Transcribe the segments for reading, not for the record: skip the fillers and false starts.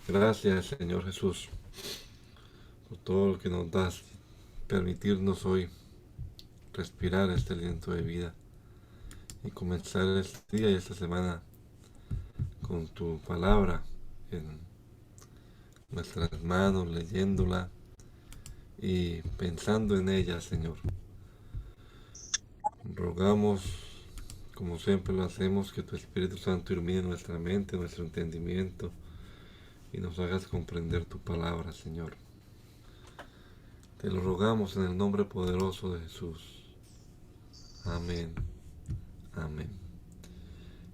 Gracias, Señor Jesús, por todo lo que nos das, permitirnos hoy respirar este aliento de vida y comenzar este día y esta semana con tu palabra en nuestras manos, leyéndola y pensando en ella, Señor. Rogamos, como siempre lo hacemos, que tu Espíritu Santo ilumine nuestra mente, nuestro entendimiento y nos hagas comprender tu palabra, Señor. Te lo rogamos en el nombre poderoso de Jesús. Amén. Amén.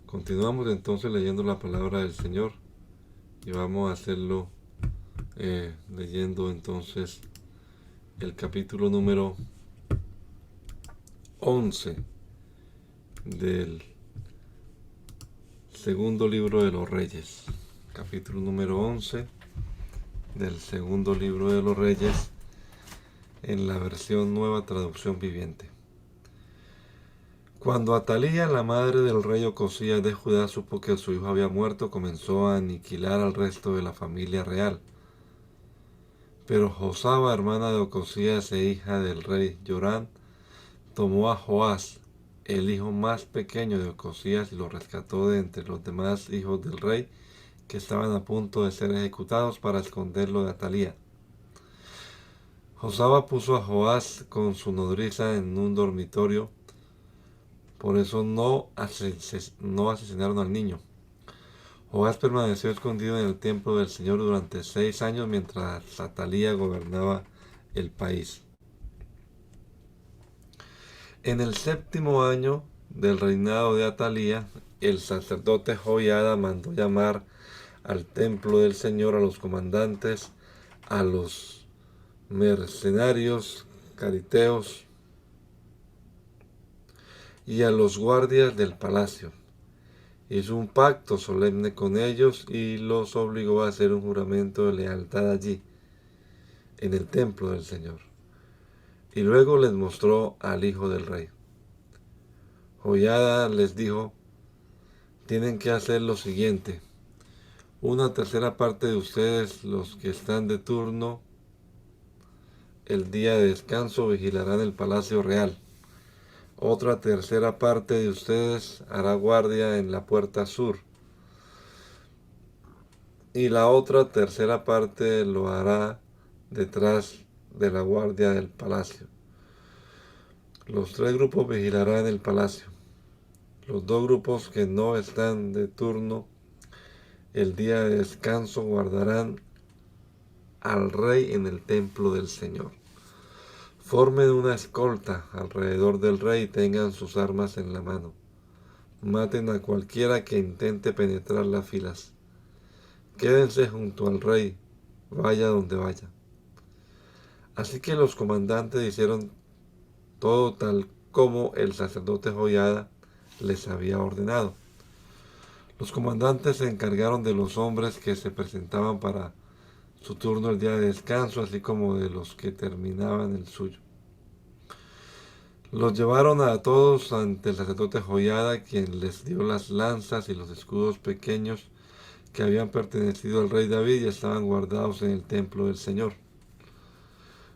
Continuamos entonces leyendo la palabra del Señor y vamos a hacerlo leyendo entonces el capítulo número 11 del segundo libro de los Reyes. Capítulo número 11 del segundo libro de los Reyes en la versión Nueva Traducción Viviente. Cuando Atalía, la madre del rey Ocosías de Judá, supo que su hijo había muerto, comenzó a aniquilar al resto de la familia real. Pero Josaba, hermana de Ocosías e hija del rey Yorán, tomó a Joás, el hijo más pequeño de Ocosías, y lo rescató de entre los demás hijos del rey que estaban a punto de ser ejecutados para esconderlo de Atalía. Josaba puso a Joás con su nodriza en un dormitorio, por eso no asesinaron al niño. Joás permaneció escondido en el templo del Señor durante 6 años mientras Atalía gobernaba el país. En el 7º año del reinado de Atalía, el sacerdote Joiada mandó llamar al templo del Señor a los comandantes, a los mercenarios cariteos y a los guardias del palacio. Hizo un pacto solemne con ellos y los obligó a hacer un juramento de lealtad allí, en el templo del Señor. Y luego les mostró al hijo del rey. Joiada les dijo: tienen que hacer lo siguiente. Una tercera parte de ustedes, los que están de turno, el día de descanso vigilarán el palacio real. Otra tercera parte de ustedes hará guardia en la puerta sur. Y la otra tercera parte lo hará detrás de la guardia del palacio. Los 3 grupos vigilarán el palacio. Los 2 grupos que no están de turno el día de descanso guardarán al rey en el templo del Señor. Formen una escolta alrededor del rey y tengan sus armas en la mano. Maten a cualquiera que intente penetrar las filas. Quédense junto al rey, vaya donde vaya. Así que los comandantes hicieron todo tal como el sacerdote Joiada les había ordenado. Los comandantes se encargaron de los hombres que se presentaban para su turno el día de descanso, así como de los que terminaban el suyo. Los llevaron a todos ante el sacerdote Joiada, quien les dio las lanzas y los escudos pequeños que habían pertenecido al rey David y estaban guardados en el templo del Señor.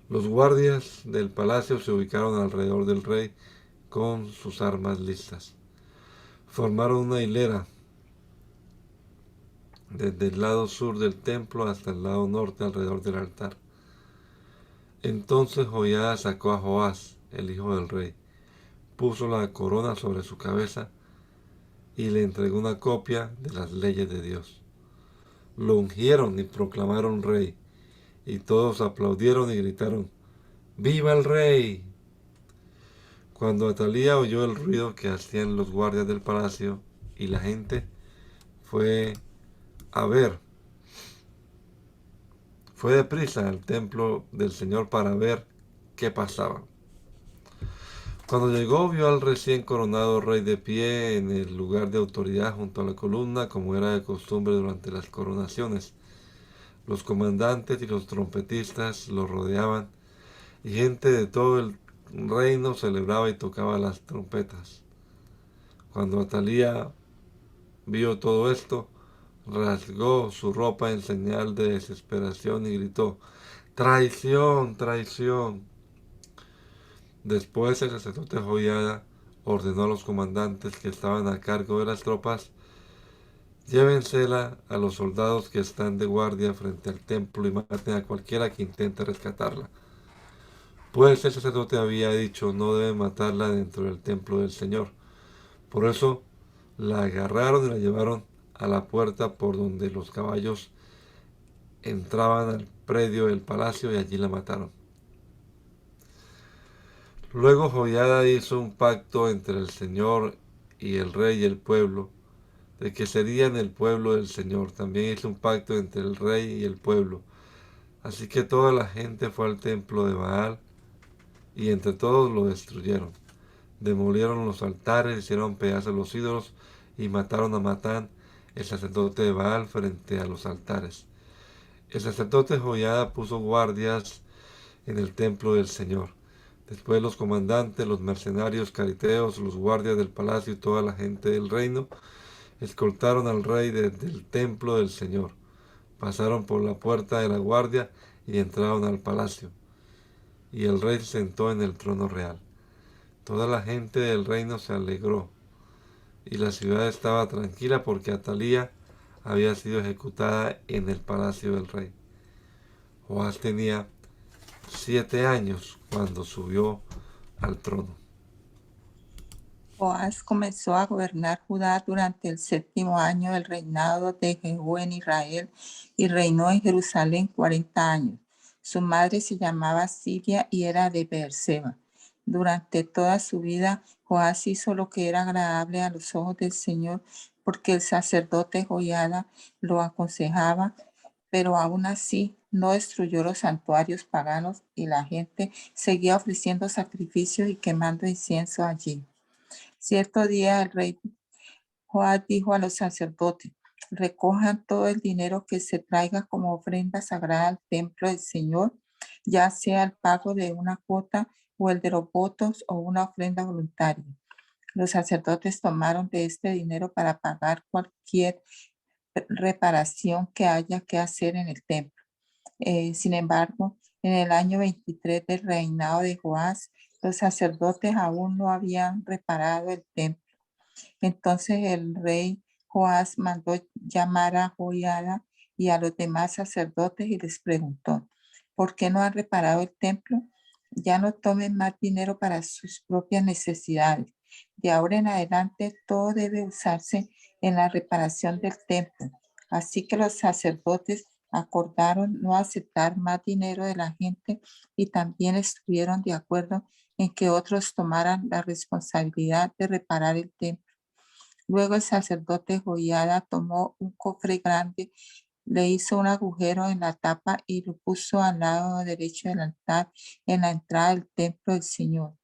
Los guardias del palacio se ubicaron alrededor del rey con sus armas listas. Formaron una hilera desde el lado sur del templo hasta el lado norte alrededor del altar. Entonces Joiada sacó a Joás, el hijo del rey, puso la corona sobre su cabeza y le entregó una copia de las leyes de Dios. Lo ungieron y proclamaron rey, y todos aplaudieron y gritaron: ¡Viva el rey! Cuando Atalía oyó el ruido que hacían los guardias del palacio y la gente, fue a ver, fue deprisa al templo del Señor para ver qué pasaba. Cuando llegó, vio al recién coronado rey de pie en el lugar de autoridad junto a la columna, como era de costumbre durante las coronaciones. Los comandantes y los trompetistas lo rodeaban, y gente de todo el reino celebraba y tocaba las trompetas. Cuando Atalía vio todo esto, rasgó su ropa en señal de desesperación y gritó: ¡Traición! ¡Traición! Después el sacerdote Joiada ordenó a los comandantes que estaban a cargo de las tropas: llévensela a los soldados que están de guardia frente al templo y maten a cualquiera que intente rescatarla. Pues el sacerdote había dicho: no deben matarla dentro del templo del Señor. Por eso la agarraron y la llevaron a la puerta por donde los caballos entraban al predio del palacio y allí la mataron. Luego Joiada hizo un pacto entre el Señor y el rey y el pueblo, de que serían el pueblo del Señor. También hizo un pacto entre el rey y el pueblo. Así que toda la gente fue al templo de Baal y entre todos lo destruyeron. Demolieron los altares, hicieron pedazos los ídolos y mataron a Matán, el sacerdote de Baal, frente a los altares. El sacerdote Joiada puso guardias en el templo del Señor. Después los comandantes, los mercenarios cariteos, los guardias del palacio y toda la gente del reino escoltaron al rey desde el templo del Señor. Pasaron por la puerta de la guardia y entraron al palacio. Y el rey se sentó en el trono real. Toda la gente del reino se alegró y la ciudad estaba tranquila porque Atalía había sido ejecutada en el palacio del rey. Joás tenía 7 años cuando subió al trono. Joás comenzó a gobernar Judá durante el 7º año del reinado de Jehú en Israel y reinó en Jerusalén 40 años. Su madre se llamaba Siria y era de Beerseba. Durante toda su vida, Joás hizo lo que era agradable a los ojos del Señor, porque el sacerdote Joiada lo aconsejaba, pero aún así no destruyó los santuarios paganos y la gente seguía ofreciendo sacrificios y quemando incienso allí. Cierto día el rey Joás dijo a los sacerdotes: recojan todo el dinero que se traiga como ofrenda sagrada al templo del Señor, ya sea el pago de una cuota o el de los votos o una ofrenda voluntaria. Los sacerdotes tomaron de este dinero para pagar cualquier reparación que haya que hacer en el templo. Sin embargo, en el año 23 del reinado de Joás, los sacerdotes aún no habían reparado el templo. Entonces el rey Joás mandó llamar a Joiada y a los demás sacerdotes y les preguntó: ¿por qué no han reparado el templo? Ya no tomen más dinero para sus propias necesidades. De ahora en adelante todo debe usarse en la reparación del templo. Así que los sacerdotes acordaron no aceptar más dinero de la gente y también estuvieron de acuerdo en que otros tomaran la responsabilidad de reparar el templo. Luego el sacerdote Joiada tomó un cofre grande, le hizo un agujero en la tapa y lo puso al lado derecho del altar en la entrada del templo del Señor.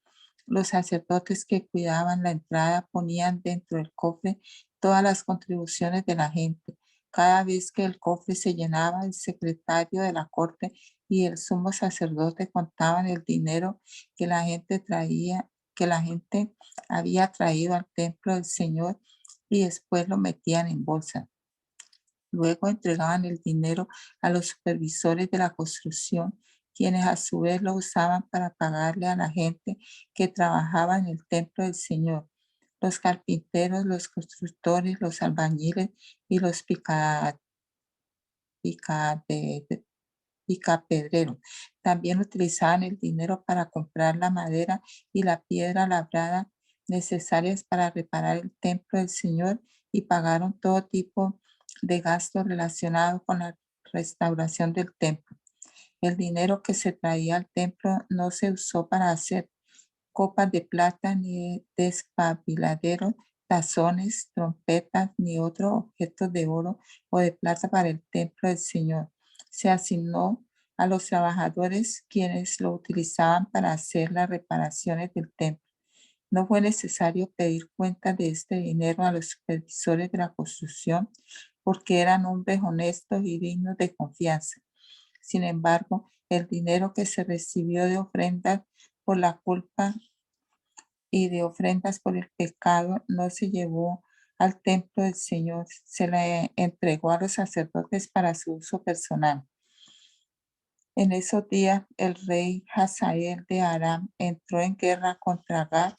Los sacerdotes que cuidaban la entrada ponían dentro del cofre todas las contribuciones de la gente. Cada vez que el cofre se llenaba, el secretario de la corte y el sumo sacerdote contaban el dinero que la gente traía, que la gente había traído al templo del Señor, y después lo metían en bolsa. Luego entregaban el dinero a los supervisores de la construcción, quienes a su vez lo usaban para pagarle a la gente que trabajaba en el templo del Señor: los carpinteros, los constructores, los albañiles y los picapedreros. También utilizaban el dinero para comprar la madera y la piedra labrada necesarias para reparar el templo del Señor, y pagaron todo tipo de gastos relacionados con la restauración del templo. El dinero que se traía al templo no se usó para hacer copas de plata, ni despabiladeros, tazones, trompetas, ni otros objetos de oro o de plata para el templo del Señor. Se asignó a los trabajadores, quienes lo utilizaban para hacer las reparaciones del templo. No fue necesario pedir cuenta de este dinero a los supervisores de la construcción, porque eran hombres honestos y dignos de confianza. Sin embargo, el dinero que se recibió de ofrendas por la culpa y de ofrendas por el pecado no se llevó al templo del Señor. Se le entregó a los sacerdotes para su uso personal. En esos días, el rey Hazael de Aram entró en guerra contra Gat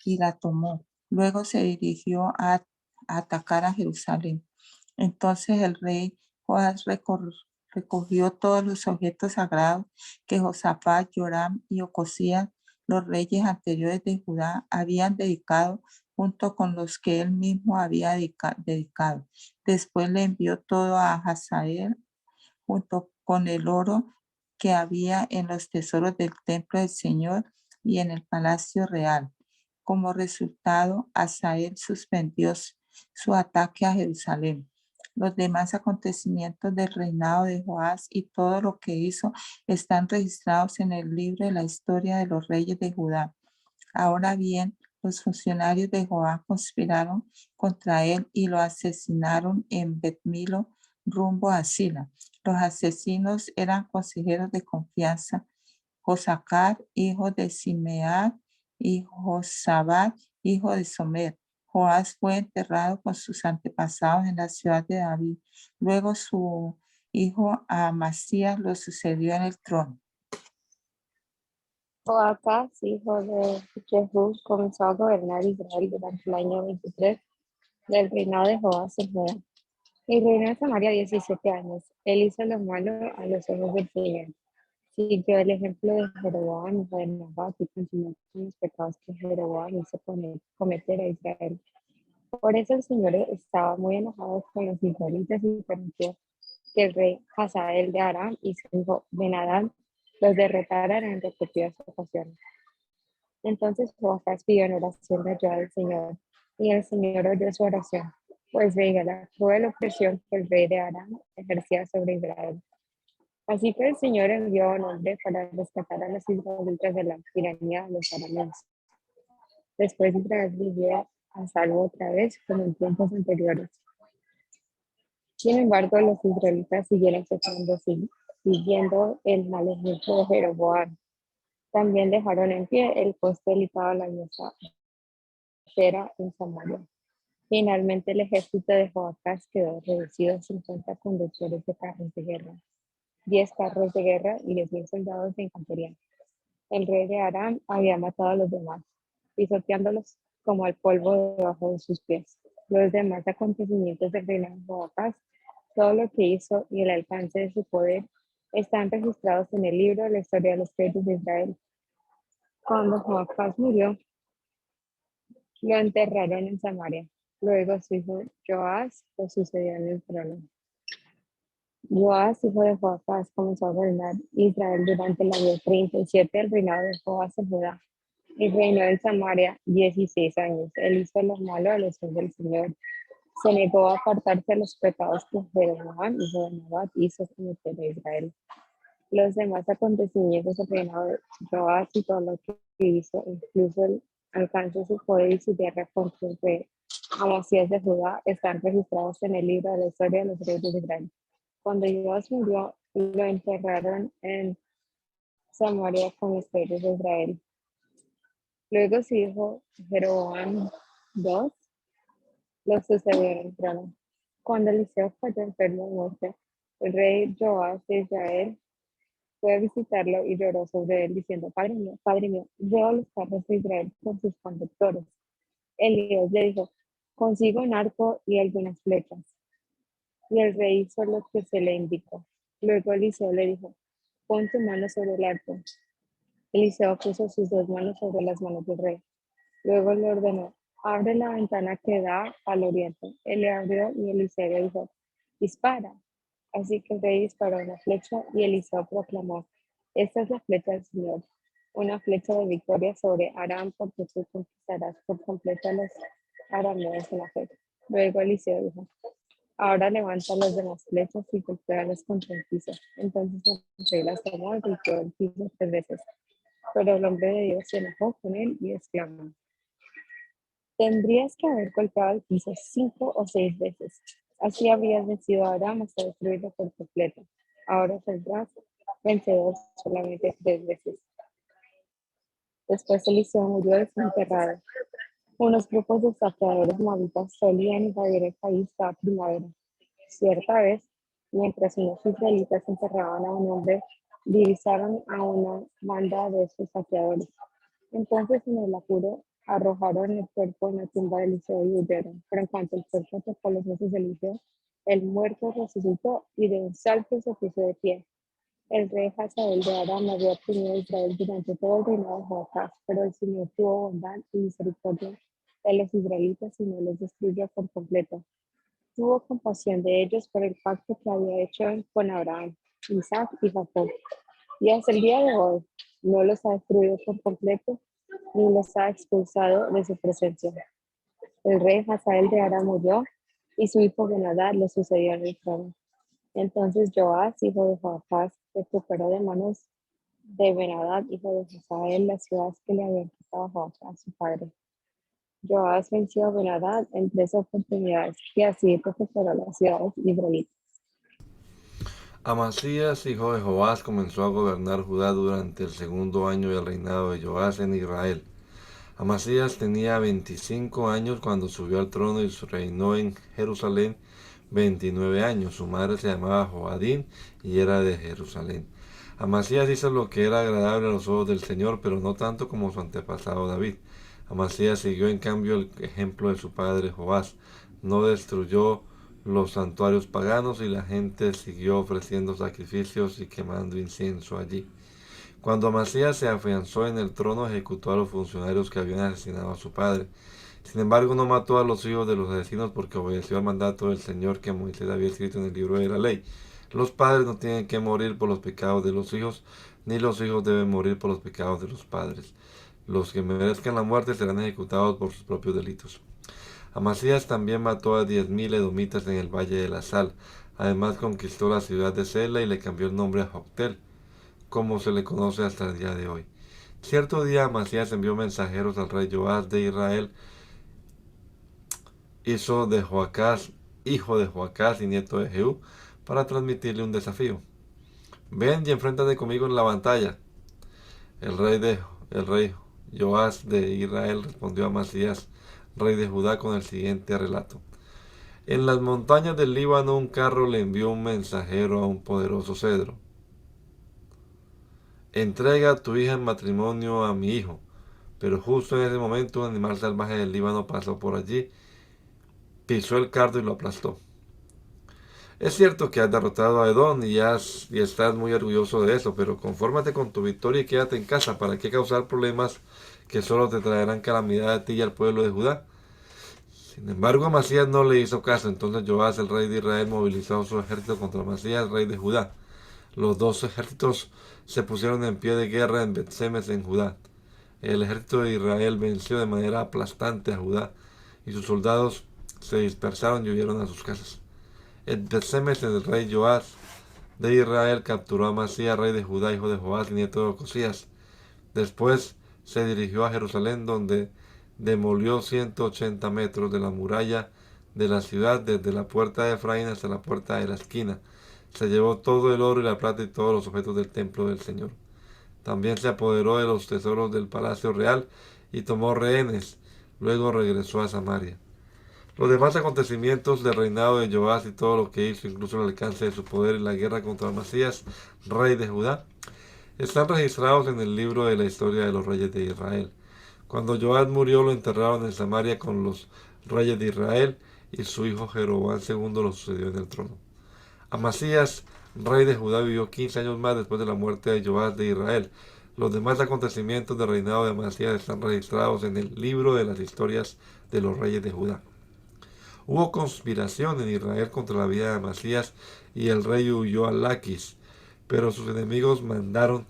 y la tomó. Luego se dirigió a atacar a Jerusalén. Entonces el rey Joás recogió todos los objetos sagrados que Josafat, Joram y Ocosías, los reyes anteriores de Judá, habían dedicado junto con los que él mismo había dedicado. Después le envió todo a Hazael junto con el oro que había en los tesoros del templo del Señor y en el palacio real. Como resultado, Hazael suspendió su ataque a Jerusalén. Los demás acontecimientos del reinado de Joás y todo lo que hizo están registrados en el libro de la historia de los reyes de Judá. Ahora bien, los funcionarios de Joás conspiraron contra él y lo asesinaron en Bet-Milo, rumbo a Sila. Los asesinos eran consejeros de confianza: Josacar, hijo de Simear, y Josabad, hijo de Somer. Joás fue enterrado con sus antepasados en la ciudad de David. Luego su hijo Amasías lo sucedió en el trono. Joacás, hijo de Jehú, comenzó a gobernar Israel durante el año 23 del reinado de Joás en Judá. Y reinó en Samaria 17 años. Él hizo lo malo a los ojos del Señor. Siguió el ejemplo de Jeroboam, hijo de Nabat, y continuó con los pecados que Jeroboam hizo cometer a Israel. Por eso el Señor estaba muy enojado con los israelitas y permitió que el rey Hazael de Aram y su hijo Ben-Hadad los derrotaran en repetidas ocasiones. Entonces Joacás pidió en oración la ayuda del Señor, y el Señor oyó su oración, pues veía la cruel opresión que el rey de Aram ejercía sobre Israel. Así que el Señor envió a un hombre para rescatar a los israelitas de la tiranía de los arameos. Después Israel vivió a salvo otra vez, como en tiempos anteriores. Sin embargo, los israelitas siguieron pecando, siguiendo el mal ejemplo de Jeroboam. También dejaron en pie el poste delicado a la diosa Acera en Samaria. Finalmente, el ejército de Joacás quedó reducido a 50 conductores de carros de guerra, 10 carros de guerra y 10,000 soldados de infantería. El rey de Aram había matado a los demás, pisoteándolos como al polvo debajo de sus pies. Los demás acontecimientos del reinado de Joacás, todo lo que hizo y el alcance de su poder, están registrados en el libro de la historia de los reyes de Israel. Cuando Joacás murió, lo enterraron en Samaria. Luego su hijo Joás lo sucedió en el trono. Joás, hijo de Joacás, comenzó a gobernar Israel durante el año 37 del reinado de Joás en Judá, y reinó en Samaria 16 años. Él hizo lo malo a los ojos del Señor. Se negó a apartarse de los pecados que Jeroboam, hijo de Nabat, hizo cometer a Israel. Los demás acontecimientos del reinado de Joás y todo lo que hizo, incluso el alcance de su poder y su guerra contra el rey Amasías de Judá, están registrados en el libro de la historia de los reyes de Israel. Cuando Joás murió, lo enterraron en Samaria con los reyes de Israel. Luego su hijo Jeroboam II lo sucedió en el trono. Cuando Eliseo cayó enfermo de muerte, el rey Joás de Israel fue a visitarlo y lloró sobre él diciendo: Padre mío, veo los carros de Israel con sus conductores. Elías le dijo: consigo un arco y algunas flechas. Y el rey hizo lo que se le indicó. Luego Eliseo le dijo: pon tu mano sobre el arco. Eliseo puso sus 2 manos sobre las manos del rey. Luego le ordenó: abre la ventana que da al oriente. Él le abrió y Eliseo le dijo: dispara. Así que el rey disparó una flecha y Eliseo proclamó: esta es la flecha del Señor, una flecha de victoria sobre Aram, porque tú conquistarás por completo a los arameos en la fe. Luego Eliseo dijo: ahora levanta las demás flechas y golpéalas contra el piso. Entonces el rey las tomó y golpeó el piso 3 veces. Pero el hombre de Dios se enojó con él y exclamó: tendrías que haber golpeado el piso 5 o 6 veces. Así habrías vencido a Aram hasta destruirlo por completo. Ahora saldrás vencedor solamente 3 veces. Después Eliseo murió desenterrado. Unos grupos de saqueadores moabitas solían invadir el país cada primavera. Cierta vez, mientras unos israelitas enterraban a un hombre, divisaron a una banda de estos saqueadores. Entonces, en el apuro, arrojaron el cuerpo en la tumba de Eliseo y huyeron. Pero en cuanto el cuerpo tocó los huesos de Eliseo, el muerto resucitó y de un salto se puso de pie. El rey Hazael de Aram había oprimido a Israel durante todo el reinado de Joacás, pero el Señor tuvo bondad y misericordia de los israelitas y no los destruyó por completo. Tuvo compasión de ellos por el pacto que había hecho con Abraham, Isaac y Jacob. Y hasta el día de hoy no los ha destruido por completo ni los ha expulsado de su presencia. El rey Hazael de Aram murió y su hijo Ben-Hadad le sucedió en el trono. Entonces Joás, hijo de Joacás, recuperó de manos de Ben-Hadad, hijo de Hazael, las ciudades que le habían quitado Joacás, su padre. Joás venció a Ben-Hadad en 3 oportunidades y así recuperó las ciudades israelitas. Amasías, hijo de Joás, comenzó a gobernar Judá durante el segundo año del reinado de Joás en Israel. Amasías tenía 25 años cuando subió al trono y reinó en Jerusalén 29 años. Su madre se llamaba Joadín y era de Jerusalén. Amasías hizo lo que era agradable a los ojos del Señor, pero no tanto como su antepasado David. Amasías siguió en cambio el ejemplo de su padre Joás. No destruyó los santuarios paganos y la gente siguió ofreciendo sacrificios y quemando incienso allí. Cuando Amasías se afianzó en el trono, ejecutó a los funcionarios que habían asesinado a su padre. Sin embargo, no mató a los hijos de los asesinos porque obedeció al mandato del Señor que Moisés había escrito en el libro de la ley. Los padres no tienen que morir por los pecados de los hijos, ni los hijos deben morir por los pecados de los padres. Los que merezcan la muerte serán ejecutados por sus propios delitos. Amasías también mató a 10.000 edomitas en el Valle de la Sal. Además conquistó la ciudad de Sela y le cambió el nombre a Joctel, como se le conoce hasta el día de hoy. Cierto día Amasías envió mensajeros al rey Joás de Israel, hijo de Joacás y nieto de Jehú, para transmitirle un desafío. Ven y enfréntate conmigo en la batalla. El rey Joás de Israel respondió a Amasías, rey de Judá, con el siguiente relato. En las montañas del Líbano un carro le envió un mensajero a un poderoso cedro. Entrega a tu hija en matrimonio a mi hijo. Pero justo en ese momento un animal salvaje del Líbano pasó por allí, pisó el cardo y lo aplastó. Es cierto que has derrotado a Edom y estás muy orgulloso de eso, pero confórmate con tu victoria y quédate en casa. ¿Para qué causar problemas que solo te traerán calamidad a ti y al pueblo de Judá? Sin embargo, Amasías no le hizo caso. Entonces Joás, el rey de Israel, movilizó su ejército contra Amasías, rey de Judá. Los dos ejércitos se pusieron en pie de guerra en Bet-Semes, en Judá. El ejército de Israel venció de manera aplastante a Judá y sus soldados se dispersaron y huyeron a sus casas. En Bet-Semes, el rey Joás de Israel capturó a Amasías, rey de Judá, hijo de Joás y nieto de Ocosías. Después se dirigió a Jerusalén, donde demolió 180 metros de la muralla de la ciudad, desde la puerta de Efraín hasta la puerta de la esquina. Se llevó todo el oro y la plata y todos los objetos del templo del Señor. También se apoderó de los tesoros del palacio real y tomó rehenes. Luego regresó a Samaria. Los demás acontecimientos del reinado de Joás y todo lo que hizo, incluso el alcance de su poder en la guerra contra Amasías, rey de Judá, están registrados en el libro de la historia de los reyes de Israel. Cuando Joás murió, lo enterraron en Samaria con los reyes de Israel y su hijo Jeroboam II lo sucedió en el trono. Amasías, rey de Judá, vivió 15 años más después de la muerte de Joás de Israel. Los demás acontecimientos del reinado de Amasías están registrados en el libro de las historias de los reyes de Judá. Hubo conspiración en Israel contra la vida de Amasías y el rey huyó a Laquis, pero sus enemigos mandaron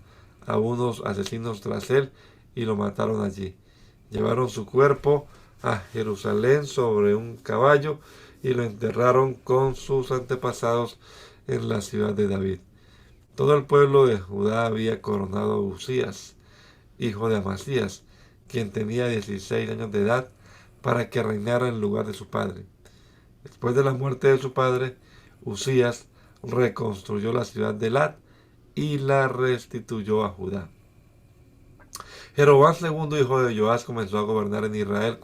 a unos asesinos tras él y lo mataron allí. Llevaron su cuerpo a Jerusalén sobre un caballo y lo enterraron con sus antepasados en la ciudad de David. Todo el pueblo de Judá había coronado a Usías, hijo de Amasías, quien tenía 16 años de edad, para que reinara en lugar de su padre. Después de la muerte de su padre, Usías reconstruyó la ciudad de Elat y la restituyó a Judá. Jeroboam II, hijo de Joás, comenzó a gobernar en Israel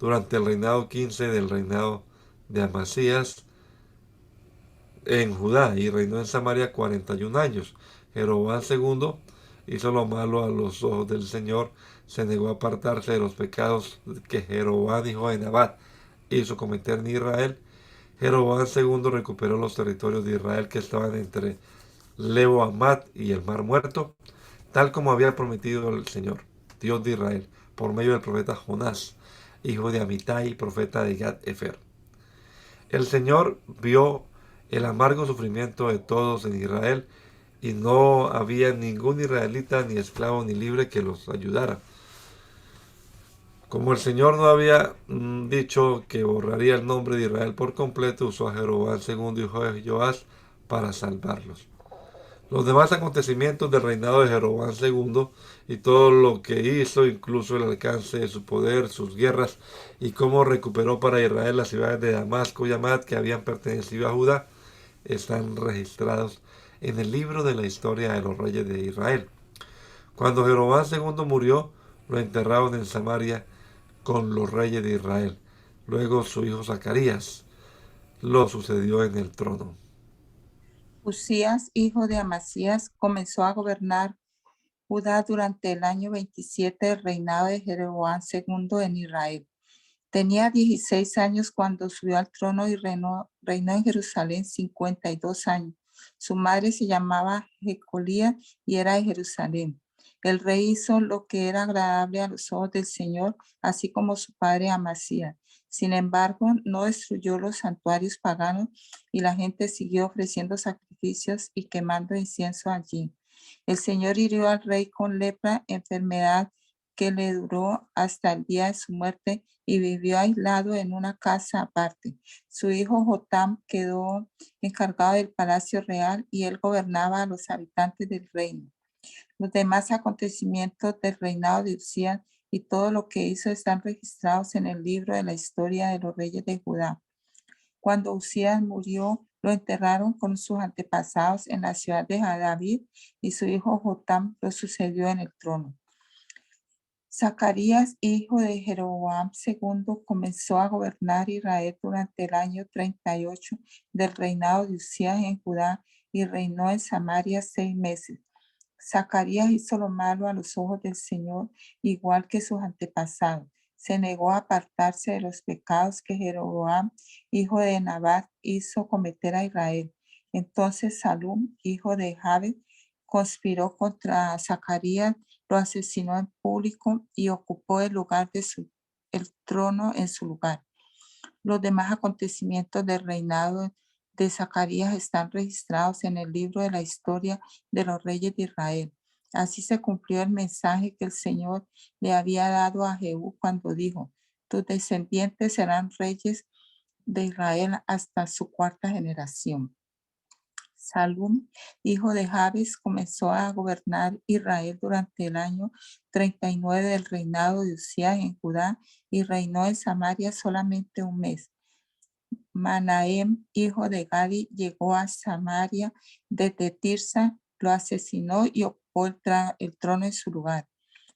durante el reinado 15 del reinado de Amasías en Judá, y reinó en Samaria 41 años. Jeroboam II hizo lo malo a los ojos del Señor, se negó a apartarse de los pecados que Jeroboam, hijo de Nabat, hizo cometer en Israel. Jeroboam II recuperó los territorios de Israel que estaban entre Lebo Amat y el Mar Muerto, tal como había prometido el Señor, Dios de Israel, por medio del profeta Jonás, hijo de Amitai, profeta de Gad Efer. El Señor vio el amargo sufrimiento de todos en Israel, y no había ningún israelita, ni esclavo ni libre, que los ayudara. Como el Señor no había dicho que borraría el nombre de Israel por completo, usó a Jeroboam II, hijo de Joás, para salvarlos. Los demás acontecimientos del reinado de Jeroboam II y todo lo que hizo, incluso el alcance de su poder, sus guerras y cómo recuperó para Israel las ciudades de Damasco y Amad que habían pertenecido a Judá, están registrados en el libro de la historia de los reyes de Israel. Cuando Jeroboam II murió, lo enterraron en Samaria con los reyes de Israel. Luego su hijo Zacarías lo sucedió en el trono. Usías, hijo de Amasías, comenzó a gobernar Judá durante el año 27 del reinado de Jeroboam II en Israel. Tenía 16 años cuando subió al trono y reinó en Jerusalén 52 años. Su madre se llamaba Jecolía y era de Jerusalén. El rey hizo lo que era agradable a los ojos del Señor, así como su padre Amasías. Sin embargo, no destruyó los santuarios paganos y la gente siguió ofreciendo sacrificios y quemando incienso allí. El Señor hirió al rey con lepra, enfermedad que le duró hasta el día de su muerte, y vivió aislado en una casa aparte. Su hijo Jotam quedó encargado del palacio real y él gobernaba a los habitantes del reino. Los demás acontecimientos del reinado de Usías y todo lo que hizo están registrados en el libro de la historia de los reyes de Judá. Cuando Usías murió, lo enterraron con sus antepasados en la ciudad de David, y su hijo Jotam lo sucedió en el trono. Zacarías, hijo de Jeroboam II, comenzó a gobernar Israel durante el año 38 del reinado de Usías en Judá, y reinó en Samaria 6 meses. Zacarías hizo lo malo a los ojos del Señor, igual que sus antepasados. Se negó a apartarse de los pecados que Jeroboam, hijo de Nabat, hizo cometer a Israel. Entonces Salum, hijo de Jabes, conspiró contra Zacarías, lo asesinó en público y ocupó el trono en su lugar. Los demás acontecimientos del reinado de Zacarías están registrados en el libro de la historia de los reyes de Israel. Así se cumplió el mensaje que el Señor le había dado a Jehú cuando dijo: tus descendientes serán reyes de Israel hasta su cuarta generación. Salum, hijo de Jabes, comenzó a gobernar Israel durante el año 39 del reinado de Usías en Judá, y reinó en Samaria solamente un mes. Manahem, hijo de Gadi, llegó a Samaria desde Tirsa, lo asesinó y ocupó el trono en su lugar.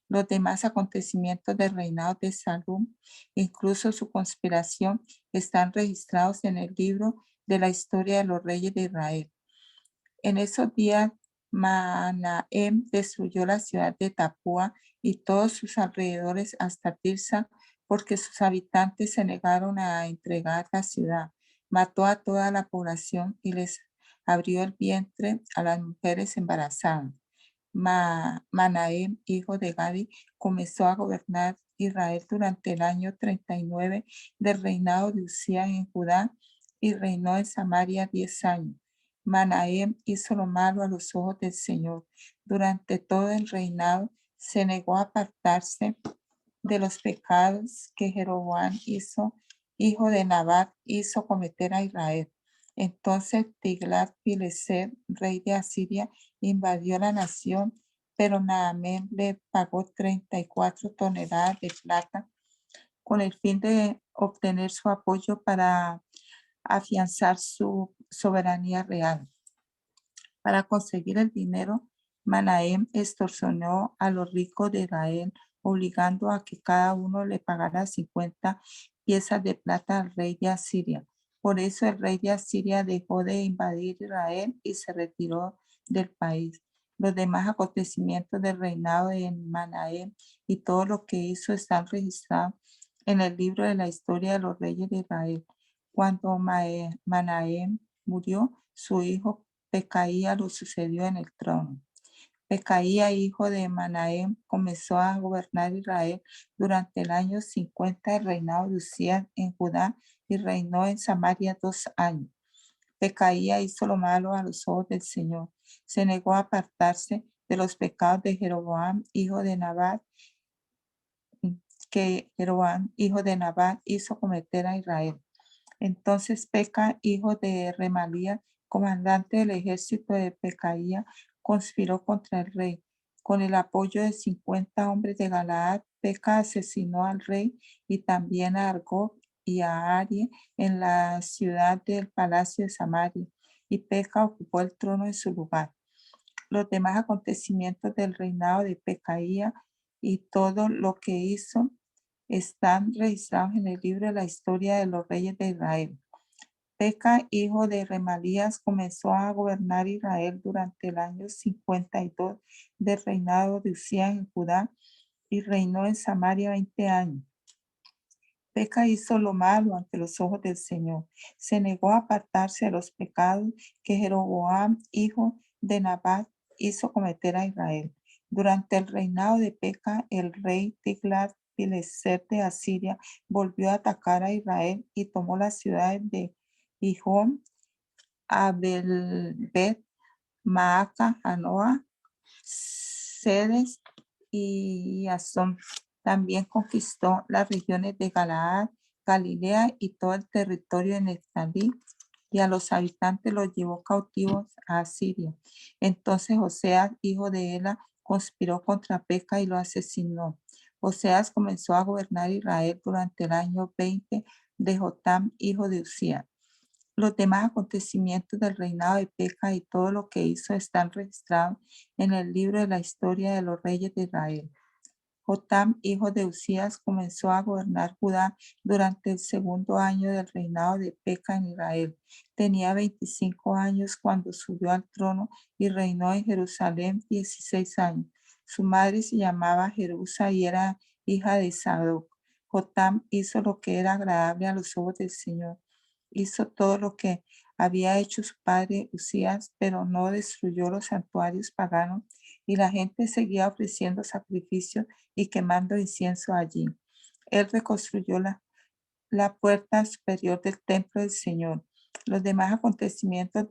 Los demás acontecimientos del reinado de Salum, incluso su conspiración, están registrados en el libro de la historia de los reyes de Israel. En esos días, Manahem destruyó la ciudad de Tapúa y todos sus alrededores hasta Tirsa, porque sus habitantes se negaron a entregar la ciudad. Mató a toda la población y les abrió el vientre a las mujeres embarazadas. Manahem, hijo de Gadi, comenzó a gobernar Israel durante el año 39 del reinado de Usías en Judá, y reinó en Samaria 10 años. Manahem hizo lo malo a los ojos del Señor. Durante todo el reinado se negó a apartarse de los pecados que Jeroboam, hijo de Nabat, hizo cometer a Israel. Entonces Tiglat-Pileser, rey de Asiria, invadió la nación, pero Naaman le pagó 34 toneladas de plata con el fin de obtener su apoyo para afianzar su soberanía real. Para conseguir el dinero, Manahem extorsionó a los ricos de Israel, obligando a que cada uno le pagara 50 piezas de plata al rey de Asiria. Por eso el rey de Asiria dejó de invadir Israel y se retiró del país. Los demás acontecimientos del reinado de Manahem y todo lo que hizo están registrados en el libro de la historia de los reyes de Israel. Cuando Manahem murió, su hijo Pecaía lo sucedió en el trono. Pecaía, hijo de Manahem, comenzó a gobernar Israel durante el año 50 del reinado de Uzías en Judá y reinó en Samaria 2 años. Pecaía hizo lo malo a los ojos del Señor. Se negó a apartarse de los pecados de Jeroboam, hijo de Nabat, que Jeroboam, hijo de Nabat, hizo cometer a Israel. Entonces Peca, hijo de Remalía, comandante del ejército de Pecaía, conspiró contra el rey. Con el apoyo de 50 hombres de Galaad, Peca asesinó al rey y también a Argob y a Arie en la ciudad del palacio de Samaria, y Peca ocupó el trono en su lugar. Los demás acontecimientos del reinado de Pecaía y todo lo que hizo están registrados en el libro de la historia de los reyes de Israel. Peca, hijo de Remalías, comenzó a gobernar Israel durante el año 52 del reinado de Uzías en Judá y reinó en Samaria 20 años. Peca hizo lo malo ante los ojos del Señor. Se negó a apartarse de los pecados que Jeroboam, hijo de Nabat, hizo cometer a Israel. Durante el reinado de Peca, el rey Tiglat-Pileser de Asiria volvió a atacar a Israel y tomó las ciudades de Gijón, Abel-Bet, Maaca, Janoa, Sedes y Asón. También conquistó las regiones de Galaad, Galilea y todo el territorio de Neftalí, y a los habitantes los llevó cautivos a Asiria. Entonces Oseas, hijo de Ela, conspiró contra Peca y lo asesinó. Oseas comenzó a gobernar Israel durante el año 20 de Jotam, hijo de Uzías. Los demás acontecimientos del reinado de Peca y todo lo que hizo están registrados en el libro de la historia de los reyes de Israel. Jotam, hijo de Uzías, comenzó a gobernar Judá durante el segundo año del reinado de Peca en Israel. Tenía 25 años cuando subió al trono y reinó en Jerusalén 16 años. Su madre se llamaba Jerusa y era hija de Sadoc. Jotam hizo lo que era agradable a los ojos del Señor. Hizo todo lo que había hecho su padre Uzías, pero no destruyó los santuarios paganos, y la gente seguía ofreciendo sacrificios y quemando incienso allí. Él reconstruyó la puerta superior del templo del Señor. Los demás acontecimientos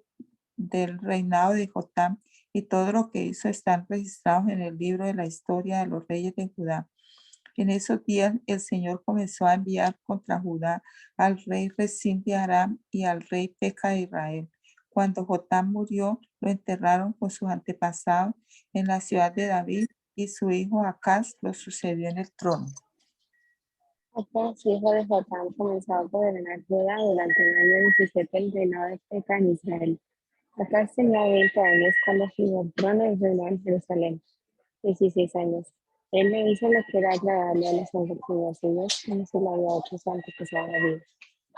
del reinado de Jotam y todo lo que hizo están registrados en el libro de la historia de los reyes de Judá. En esos días el Señor comenzó a enviar contra Judá al rey Resín de Aram y al rey Peca de Israel. Cuando Jotam murió, lo enterraron con sus antepasados en la ciudad de David, y su hijo Acaz lo sucedió en el trono. Acaz, hijo de Jotam, comenzó a gobernar Judá durante el año 17 del reinado de Peca en Israel. Acaz tenía 20 años cuando subió al trono y reinó en Jerusalén, 16 años. Él le hizo lo que era agradable a los ojos suyos, como se lo había hecho su antepasado David.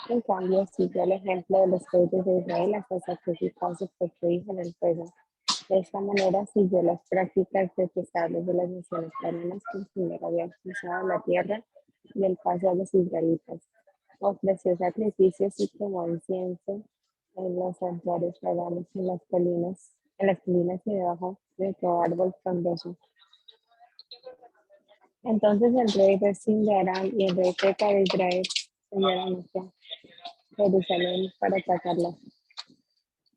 En cambio, siguió el ejemplo de los reyes de Israel hasta sacrificar a su propio hijo en el fuego. De esta manera siguió las prácticas detestables de las naciones paganas que primero habían cruzado la tierra y el paso a los israelitas. Ofreció sacrificios y quemó incienso en los santuarios paganos en las colinas y debajo de todo árbol frondoso. Entonces el rey Resín de Aram y el rey Peca de Israel subieron hacia Jerusalén para atacarla.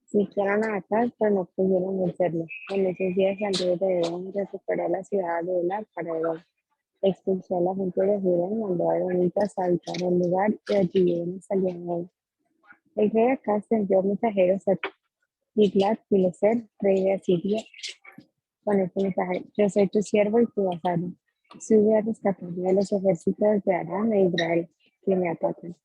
Sitiaron a Acaz, pero no pudieron vencerlo. En esos días el rey de Edom recuperó la ciudad de Ela para Edom. Expulsó a la gente de Judá y mandó a edomitas a habitar el lugar, y allí vivieron hasta el día de hoy. El rey Acaz envió mensajeros a Tiglat-Pileser, rey de Asiria, con este mensaje: yo soy tu siervo y tu vasallo. Sube a rescatarme de los ejércitos de Aram e Israel que me atacan.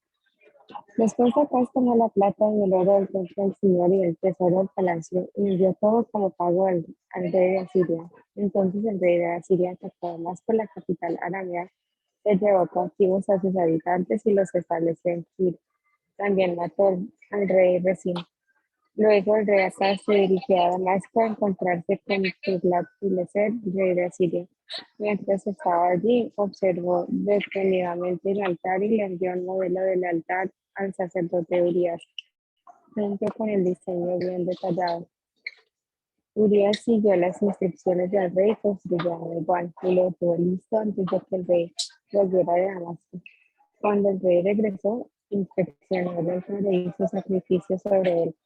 Después de Acaz tomó la plata y el oro del templo del Señor y el tesoro del palacio, y envió todo como pago al rey de Asiria. Entonces el rey de Asiria atacó a Damasco, la capital aramea, se llevó cautivos a sus habitantes y los estableció en Kir. También mató al rey Rezín. Luego el rey Acaz se dirigió a Damasco a encontrarse con Tiglat-Pileser, rey de Asiria. Mientras estaba allí, observó detenidamente el altar y le envió un modelo del altar al sacerdote Urías, junto con el diseño bien detallado. Urías siguió las instrucciones del rey y construyó uno igual, y lo tuvo listo antes de que el rey volviera de Damasco. Cuando el rey regresó, inspeccionó el altar e hizo sacrificios sobre él.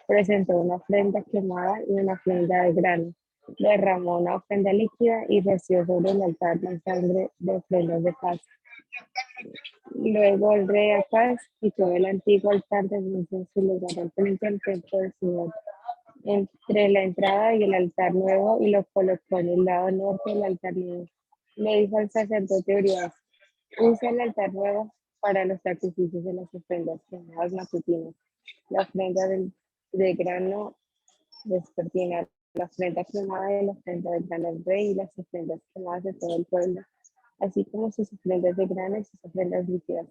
Presentó una ofrenda quemada y una ofrenda de grano. Derramó una ofrenda líquida y roció sobre el altar la sangre de ofrendas de paz. Luego el rey Acaz quitó el antiguo altar de bronce en su lugar al frente del templo del Señor, entre la entrada y el altar nuevo, y lo colocó en el lado norte del altar nuevo. Le dijo al sacerdote Urias: usa el altar nuevo para los sacrificios de las ofrendas quemadas matutinas, la ofrenda de grano vespertina, la ofrenda quemada y la ofrenda del grano del rey, y las ofrendas quemadas de todo el pueblo, así como sus ofrendas de grano y sus ofrendas líquidas.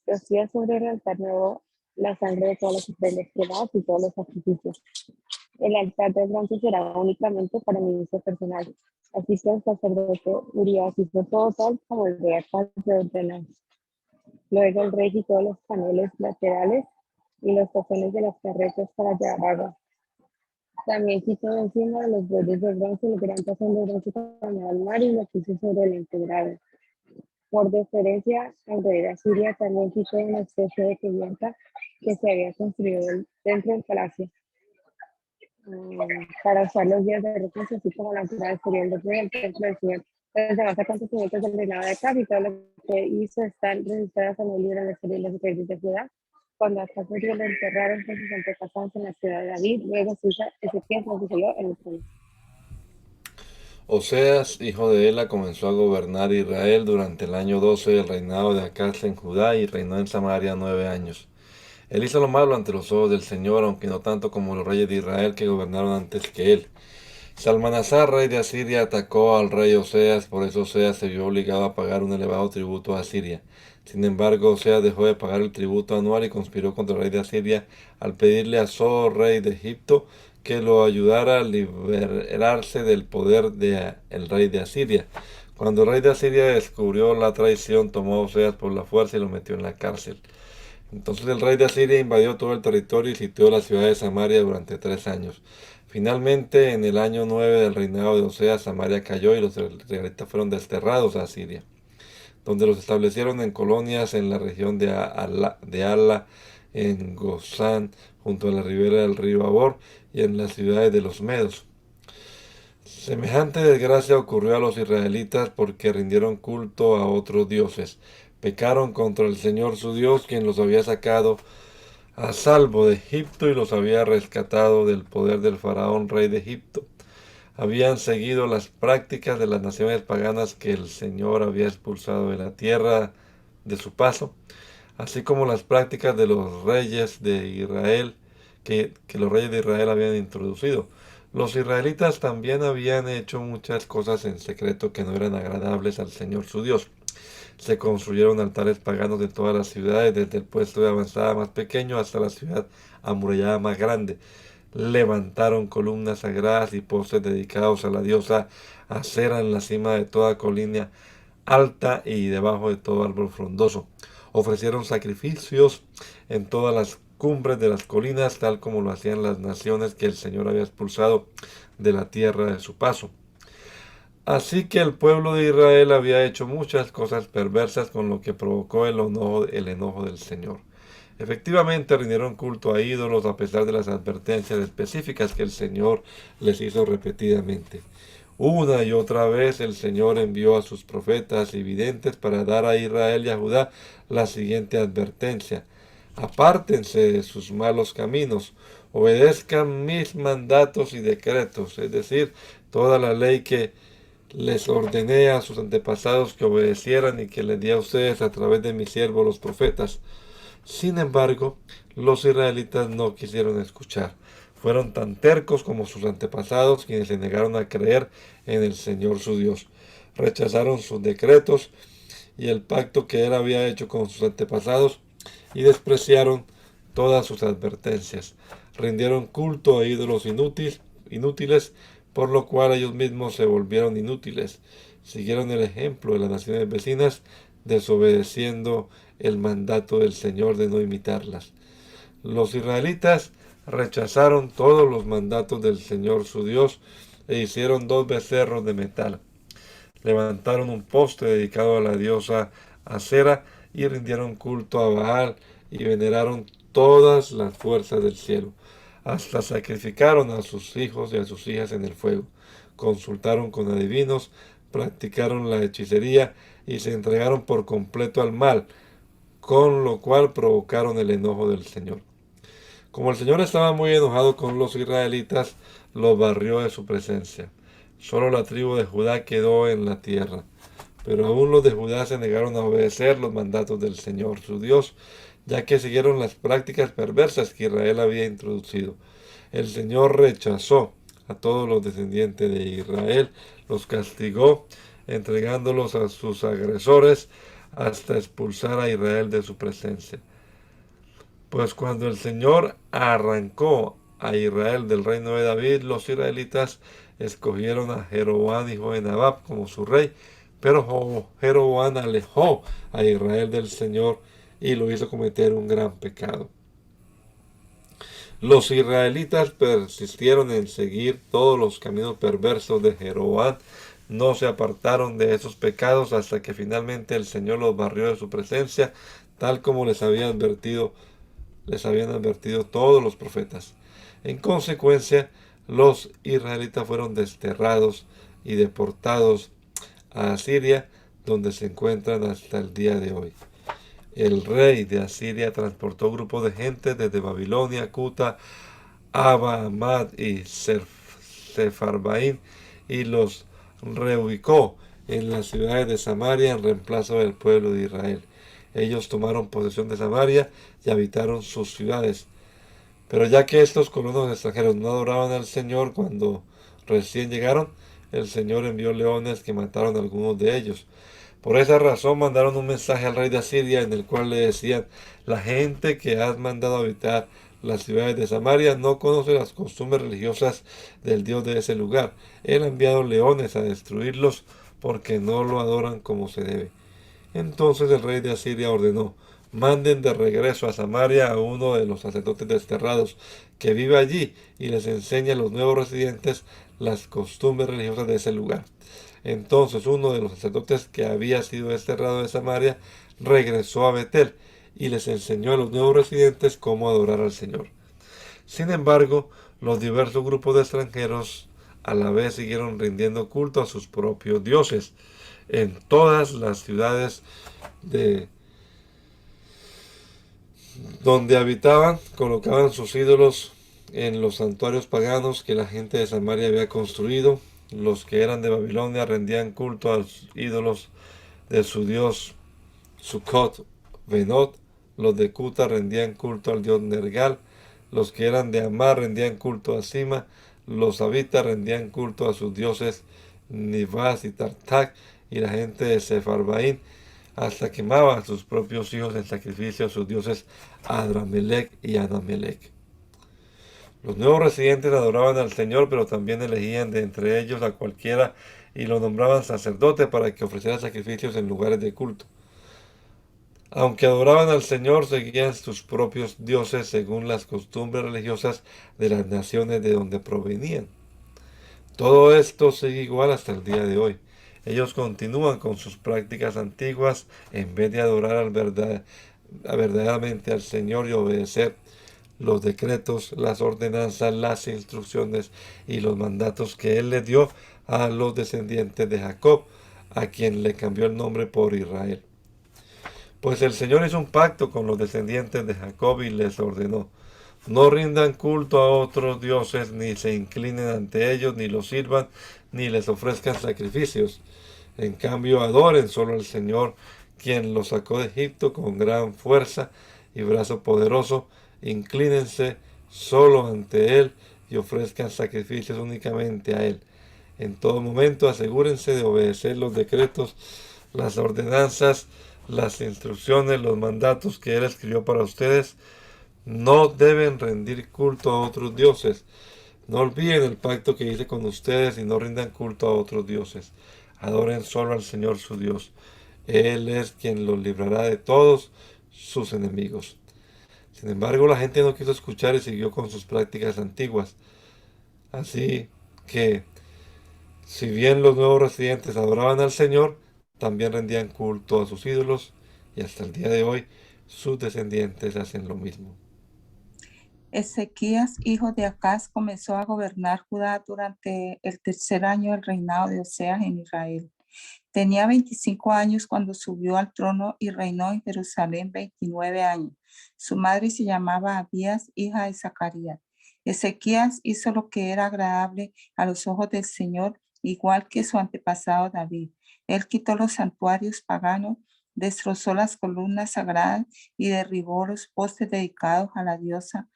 Rocía sobre el altar nuevo la sangre de todas las ofrendas quemadas y todos los sacrificios. El altar de bronce será únicamente para mi uso personal. Así que el sacerdote Urias hizo todo tal como el rey Acaz le ordenó. Luego el rey quitó los paneles laterales y los tazones de las carretas para llevar agua. También quitó de encima de los bordes de bronce el gran tazón de bronce para al mar y lo puso sobre el empedrado. Por deferencia al rey de Asiria, también quitó una especie de cubierta que se había construido dentro del palacio para usar los días de reposo, así como la entrada exterior del rey, el templo del Señor. Los demás acontecimientos del reinado de Acaz y todo lo que hizo están registrados en el libro de la historia de los reyes de Judá. Cuando Acaz murió, lo enterraron con sus antepasados en la ciudad de David. Luego su hija Ezequías lo sucedió en el trono. Oseas, hijo de Ela, comenzó a gobernar Israel durante el año 12 del reinado de Acaz en Judá y reinó en Samaria 9 años. Él hizo lo malo ante los ojos del Señor, aunque no tanto como los reyes de Israel que gobernaron antes que él. Salmanasar, rey de Asiria, atacó al rey Oseas, por eso Oseas se vio obligado a pagar un elevado tributo a Asiria. Sin embargo, Oseas dejó de pagar el tributo anual y conspiró contra el rey de Asiria al pedirle a So, rey de Egipto, que lo ayudara a liberarse del poder del rey de Asiria. Cuando el rey de Asiria descubrió la traición, tomó a Oseas por la fuerza y lo metió en la cárcel. Entonces el rey de Asiria invadió todo el territorio y sitió la ciudad de Samaria durante 3 años. Finalmente, en el año 9 del reinado de Oseas, Samaria cayó y los israelitas fueron desterrados a Asiria, donde los establecieron en colonias en la región de Ala, en Gozán, junto a la ribera del río Abor, y en las ciudades de los Medos. Semejante desgracia ocurrió a los israelitas porque rindieron culto a otros dioses. Pecaron contra el Señor su Dios, quien los había sacado a salvo de Egipto y los había rescatado del poder del faraón rey de Egipto. Habían seguido las prácticas de las naciones paganas que el Señor había expulsado de la tierra de su paso, así como las prácticas de los reyes de Israel que los reyes de Israel habían introducido. Los israelitas también habían hecho muchas cosas en secreto que no eran agradables al Señor su Dios. Se construyeron altares paganos en todas las ciudades, desde el puesto de avanzada más pequeño hasta la ciudad amurallada más grande. Levantaron columnas sagradas y postes dedicados a la diosa Acera en la cima de toda colina alta y debajo de todo árbol frondoso. Ofrecieron sacrificios en todas las cumbres de las colinas, tal como lo hacían las naciones que el Señor había expulsado de la tierra de su paso. Así que el pueblo de Israel había hecho muchas cosas perversas, con lo que provocó el enojo del Señor. Efectivamente rindieron culto a ídolos a pesar de las advertencias específicas que el Señor les hizo repetidamente. Una y otra vez el Señor envió a sus profetas y videntes para dar a Israel y a Judá la siguiente advertencia: apártense de sus malos caminos, obedezcan mis mandatos y decretos, es decir, toda la ley que les ordené a sus antepasados que obedecieran y que les di a ustedes a través de mis siervos los profetas. Sin embargo, los israelitas no quisieron escuchar. Fueron tan tercos como sus antepasados, quienes se negaron a creer en el Señor su Dios. Rechazaron sus decretos y el pacto que él había hecho con sus antepasados y despreciaron todas sus advertencias. Rindieron culto a ídolos inútiles, por lo cual ellos mismos se volvieron inútiles. Siguieron el ejemplo de las naciones vecinas, desobedeciendo el mandato del Señor de no imitarlas. Los israelitas rechazaron todos los mandatos del Señor su Dios e hicieron 2 becerros de metal. Levantaron un poste dedicado a la diosa Acera y rindieron culto a Baal y veneraron todas las fuerzas del cielo. Hasta sacrificaron a sus hijos y a sus hijas en el fuego. Consultaron con adivinos, practicaron la hechicería y se entregaron por completo al mal, con lo cual provocaron el enojo del Señor. Como el Señor estaba muy enojado con los israelitas, los barrió de su presencia. Solo la tribu de Judá quedó en la tierra. Pero aún los de Judá se negaron a obedecer los mandatos del Señor su Dios, ya que siguieron las prácticas perversas que Israel había introducido. El Señor rechazó a todos los descendientes de Israel, los castigó, entregándolos a sus agresores hasta expulsar a Israel de su presencia. Pues cuando el Señor arrancó a Israel del reino de David, los israelitas escogieron a Jeroboam, hijo de Nabat, como su rey, pero Jeroboam alejó a Israel del Señor y lo hizo cometer un gran pecado. Los israelitas persistieron en seguir todos los caminos perversos de Jeroboam, no se apartaron de esos pecados hasta que finalmente el Señor los barrió de su presencia, tal como les habían advertido todos los profetas. En consecuencia, los israelitas fueron desterrados y deportados a Asiria, donde se encuentran hasta el día de hoy. El rey de Asiria transportó grupos de gente desde Babilonia, Cuta, Aba, Amad y Sefarbaín y los reubicó en las ciudades de Samaria en reemplazo del pueblo de Israel. Ellos tomaron posesión de Samaria y habitaron sus ciudades. Pero ya que estos colonos extranjeros no adoraban al Señor cuando recién llegaron, el Señor envió leones que mataron a algunos de ellos. Por esa razón mandaron un mensaje al rey de Asiria en el cual le decían: la gente que has mandado a habitar las ciudades de Samaria no conoce las costumbres religiosas del Dios de ese lugar. Él ha enviado leones a destruirlos porque no lo adoran como se debe. Entonces el rey de Asiria ordenó: manden de regreso a Samaria a uno de los sacerdotes desterrados que vive allí y les enseñe a los nuevos residentes las costumbres religiosas de ese lugar. Entonces uno de los sacerdotes que había sido desterrado de Samaria regresó a Betel y les enseñó a los nuevos residentes cómo adorar al Señor. Sin embargo, los diversos grupos de extranjeros a la vez siguieron rindiendo culto a sus propios dioses. En todas las ciudades donde habitaban, colocaban sus ídolos en los santuarios paganos que la gente de Samaria había construido. Los que eran de Babilonia rendían culto a los ídolos de su dios Sukkot Benot. Los de Cuta rendían culto al dios Nergal. Los que eran de Amar rendían culto a Sima. Los habitas rendían culto a sus dioses Nivas y Tartak. Y la gente de Sefarbaín hasta quemaba a sus propios hijos en sacrificio a sus dioses Adramelech y Anamelech. Los nuevos residentes adoraban al Señor, pero también elegían de entre ellos a cualquiera y lo nombraban sacerdote para que ofreciera sacrificios en lugares de culto. Aunque adoraban al Señor, seguían sus propios dioses según las costumbres religiosas de las naciones de donde provenían. Todo esto sigue igual hasta el día de hoy. Ellos continúan con sus prácticas antiguas en vez de adorar verdaderamente al Señor y obedecer los decretos, las ordenanzas, las instrucciones y los mandatos que Él le dio a los descendientes de Jacob, a quien le cambió el nombre por Israel. Pues el Señor hizo un pacto con los descendientes de Jacob y les ordenó: no rindan culto a otros dioses, ni se inclinen ante ellos, ni los sirvan, ni les ofrezcan sacrificios. En cambio, adoren solo al Señor, quien los sacó de Egipto con gran fuerza y brazo poderoso, inclínense solo ante Él y ofrezcan sacrificios únicamente a Él. En todo momento asegúrense de obedecer los decretos, las ordenanzas, las instrucciones, los mandatos que Él escribió para ustedes. No deben rendir culto a otros dioses. No olviden el pacto que hice con ustedes y no rindan culto a otros dioses. Adoren solo al Señor su Dios. Él es quien los librará de todos sus enemigos. Sin embargo, la gente no quiso escuchar y siguió con sus prácticas antiguas. Así que, si bien los nuevos residentes adoraban al Señor, también rendían culto a sus ídolos y hasta el día de hoy sus descendientes hacen lo mismo. Ezequías, hijo de Acaz, comenzó a gobernar Judá durante el tercer año del reinado de Oseas en Israel. Tenía 25 años cuando subió al trono y reinó en Jerusalén 29 años. Su madre se llamaba Abías, hija de Zacarías. Ezequías hizo lo que era agradable a los ojos del Señor, igual que su antepasado David. Él quitó los santuarios paganos, destrozó las columnas sagradas y derribó los postes dedicados a la diosa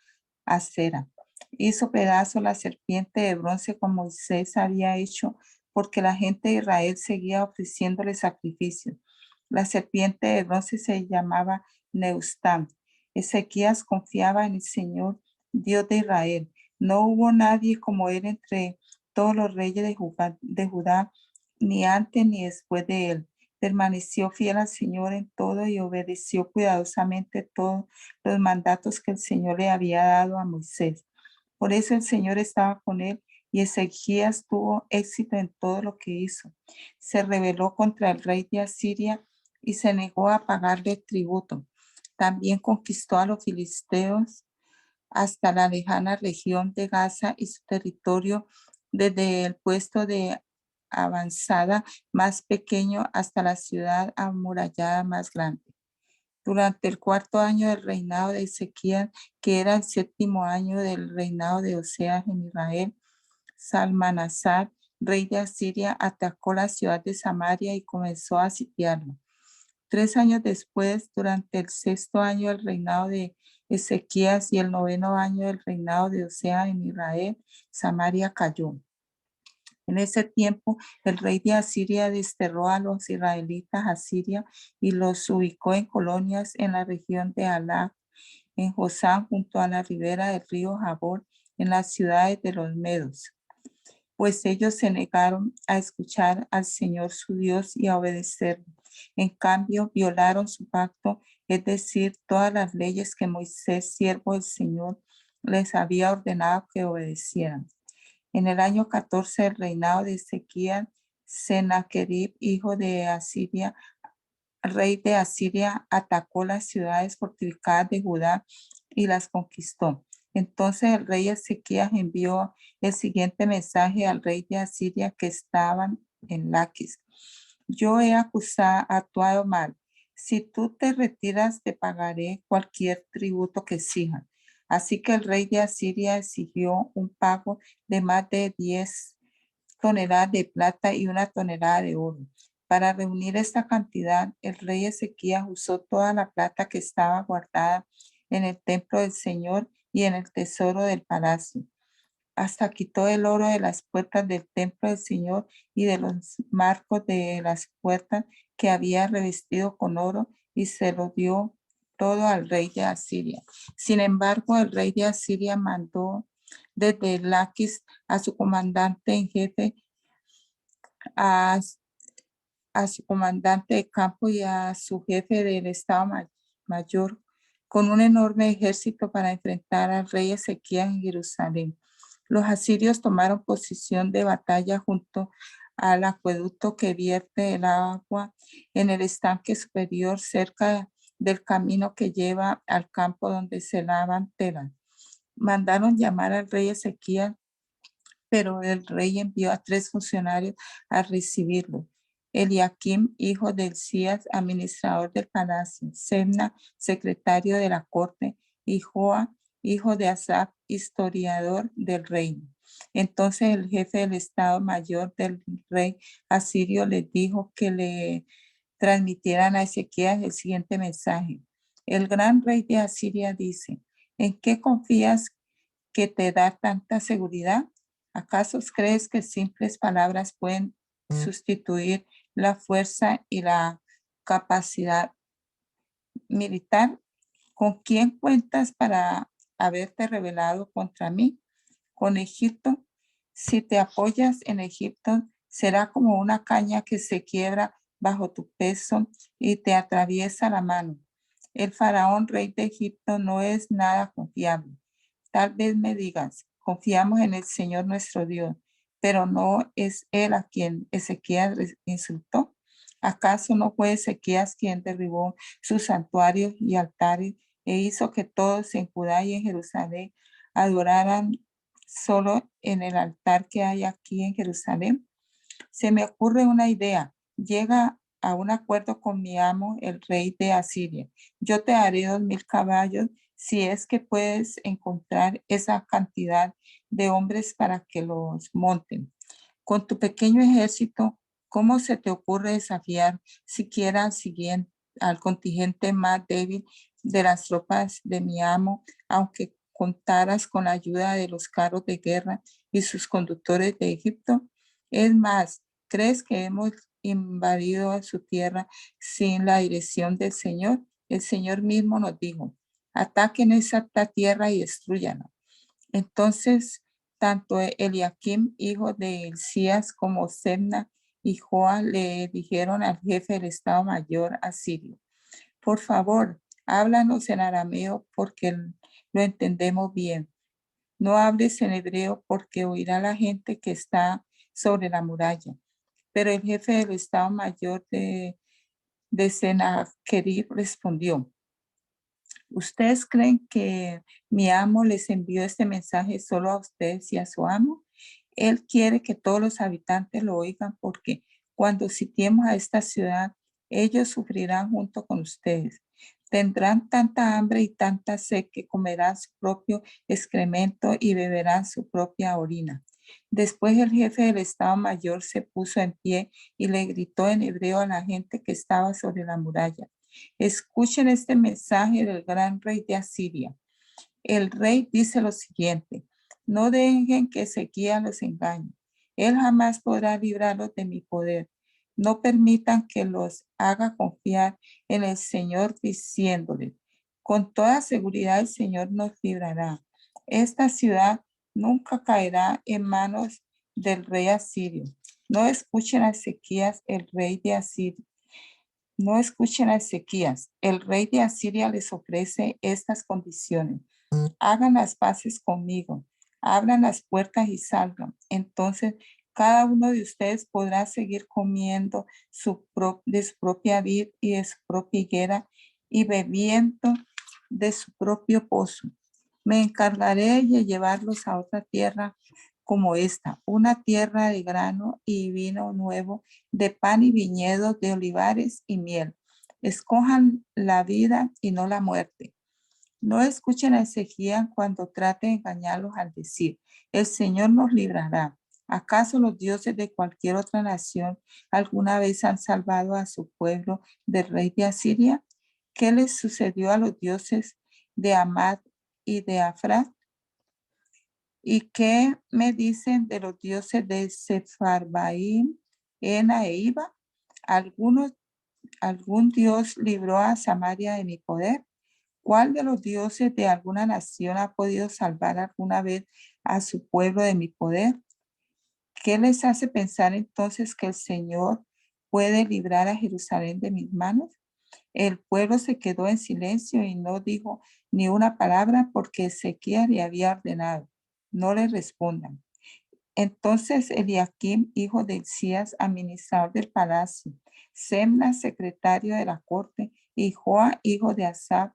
Acera. Hizo pedazo la serpiente de bronce como Moisés había hecho, porque la gente de Israel seguía ofreciéndole sacrificios. La serpiente de bronce se llamaba Neustam. Ezequías confiaba en el Señor, Dios de Israel. No hubo nadie como él entre todos los reyes de Judá, ni antes ni después de él. Permaneció fiel al Señor en todo y obedeció cuidadosamente todos los mandatos que el Señor le había dado a Moisés. Por eso el Señor estaba con él y Ezequías tuvo éxito en todo lo que hizo. Se rebeló contra el rey de Asiria y se negó a pagarle tributo. También conquistó a los filisteos hasta la lejana región de Gaza y su territorio, desde el puesto de avanzada más pequeño hasta la ciudad amurallada más grande. Durante el cuarto año del reinado de Ezequías, que era el séptimo año del reinado de Oseas en Israel, Salmanasar, rey de Asiria, atacó la ciudad de Samaria y comenzó a sitiarla. 3 años después, durante el sexto año del reinado de Ezequías y el noveno año del reinado de Oseas en Israel, Samaria cayó. En ese tiempo, el rey de Asiria desterró a los israelitas a Siria y los ubicó en colonias en la región de Halak, en Josán, junto a la ribera del río Jabor, en las ciudades de los Medos. Pues ellos se negaron a escuchar al Señor su Dios y a obedecerlo. En cambio, violaron su pacto, es decir, todas las leyes que Moisés, siervo del Señor, les había ordenado que obedecieran. En el año 14 del reinado de Ezequías, Sennacherib, hijo de Asiria, rey de Asiria, atacó las ciudades fortificadas de Judá y las conquistó. Entonces el rey Ezequías envió el siguiente mensaje al rey de Asiria que estaban en Laquis. Yo he actuado mal. Si tú te retiras, te pagaré cualquier tributo que exijan. Así que el rey de Asiria exigió un pago de más de 10 toneladas de plata y 1 tonelada de oro. Para reunir esta cantidad, el rey Ezequías usó toda la plata que estaba guardada en el templo del Señor y en el tesoro del palacio. Hasta quitó el oro de las puertas del templo del Señor y de los marcos de las puertas que había revestido con oro y se lo dio todo al rey de Asiria. Sin embargo, el rey de Asiria mandó desde Laquis a su comandante en jefe, a su comandante de campo y a su jefe del Estado Mayor con un enorme ejército para enfrentar al rey Ezequías en Jerusalén. Los asirios tomaron posición de batalla junto al acueducto que vierte el agua en el estanque superior cerca del camino que lleva al campo donde se lavan telas. Mandaron llamar al rey Ezequías, pero el rey envió a 3 funcionarios a recibirlo. Eliakim, hijo de Hilcías, administrador del palacio; Sebna, secretario de la corte; y Joa, hijo de Asaf, historiador del reino. Entonces el jefe del Estado Mayor del rey asirio les dijo que le transmitieran a Ezequías el siguiente mensaje: El gran rey de Asiria dice, ¿en qué confías que te da tanta seguridad? ¿Acaso crees que simples palabras pueden sustituir la fuerza y la capacidad militar? ¿Con quién cuentas para haberte rebelado contra mí? ¿Con Egipto? Si te apoyas en Egipto, será como una caña que se quiebra bajo tu peso y te atraviesa la mano. El faraón rey de Egipto no es nada confiable. Tal vez me digas, confiamos en el Señor nuestro Dios, pero no es él a quien Ezequías insultó. ¿Acaso no fue Ezequías quien derribó sus santuarios y altares e hizo que todos en Judá y en Jerusalén adoraran solo en el altar que hay aquí en Jerusalén? Se me ocurre una idea. Llega a un acuerdo con mi amo, el rey de Asiria. Yo te daré 2,000 caballos si es que puedes encontrar esa cantidad de hombres para que los monten. Con tu pequeño ejército, ¿cómo se te ocurre desafiar siquiera al contingente más débil de las tropas de mi amo, aunque contaras con la ayuda de los carros de guerra y sus conductores de Egipto? Es más, ¿crees que hemos invadido su tierra sin la dirección del Señor? El Señor mismo nos dijo, ataquen esa tierra y destruyanla. Entonces, tanto Eliakim, hijo de Hilcías, como Sebna y Joa le dijeron al jefe del Estado Mayor asirio, por favor, háblanos en arameo porque lo entendemos bien. No hables en hebreo porque oirá la gente que está sobre la muralla. Pero el jefe del Estado Mayor de Sennacherib respondió, ¿ustedes creen que mi amo les envió este mensaje solo a ustedes y a su amo? Él quiere que todos los habitantes lo oigan porque cuando sitiemos a esta ciudad, ellos sufrirán junto con ustedes. Tendrán tanta hambre y tanta sed que comerán su propio excremento y beberán su propia orina. Después el jefe del Estado Mayor se puso en pie y le gritó en hebreo a la gente que estaba sobre la muralla. Escuchen este mensaje del gran rey de Asiria. El rey dice lo siguiente, no dejen que Ezequías los engañe. Él jamás podrá librarlos de mi poder. No permitan que los haga confiar en el Señor diciéndoles, con toda seguridad el Señor nos librará. Esta ciudad nunca caerá en manos del rey asirio. No escuchen a Ezequías, el rey de Asiria. No escuchen a Ezequías. El rey de Asiria les ofrece estas condiciones. Hagan las paces conmigo. Abran las puertas y salgan. Entonces, cada uno de ustedes podrá seguir comiendo de su propia vid y de su propia higuera y bebiendo de su propio pozo. Me encargaré de llevarlos a otra tierra como esta, una tierra de grano y vino nuevo, de pan y viñedos, de olivares y miel. Escojan la vida y no la muerte. No escuchen a Ezequías cuando trate de engañarlos al decir, el Señor nos librará. ¿Acaso los dioses de cualquier otra nación alguna vez han salvado a su pueblo del rey de Asiria? ¿Qué les sucedió a los dioses de Amad y de Afrat? ¿Y qué me dicen de los dioses de Sefarbaim, Ena e Iba? ¿Algún dios libró a Samaria de mi poder? ¿Cuál de los dioses de alguna nación ha podido salvar alguna vez a su pueblo de mi poder? ¿Qué les hace pensar entonces que el Señor puede librar a Jerusalén de mis manos? El pueblo se quedó en silencio y no dijo ni una palabra porque Ezequías le había ordenado. No le respondan. Entonces Eliakim, hijo de Hilcías, administrador del palacio, Semna, secretario de la corte, y Joa, hijo de Asaf,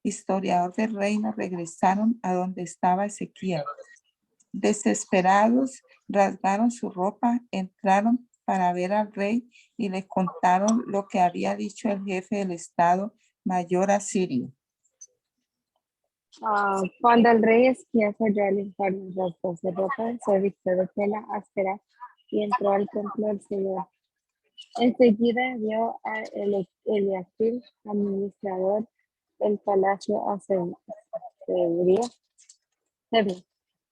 historiador del reino, regresaron a donde estaba Ezequías. Desesperados, rasgaron su ropa, entraron para ver al rey y le contaron lo que había dicho el jefe del Estado Mayor asirio. Cuando el rey Esquías oyó el informe, rasgó su ropa, se vistió de tela áspera y entró al templo del Señor. Enseguida vio a Eliakim, administrador, del palacio a Sebna,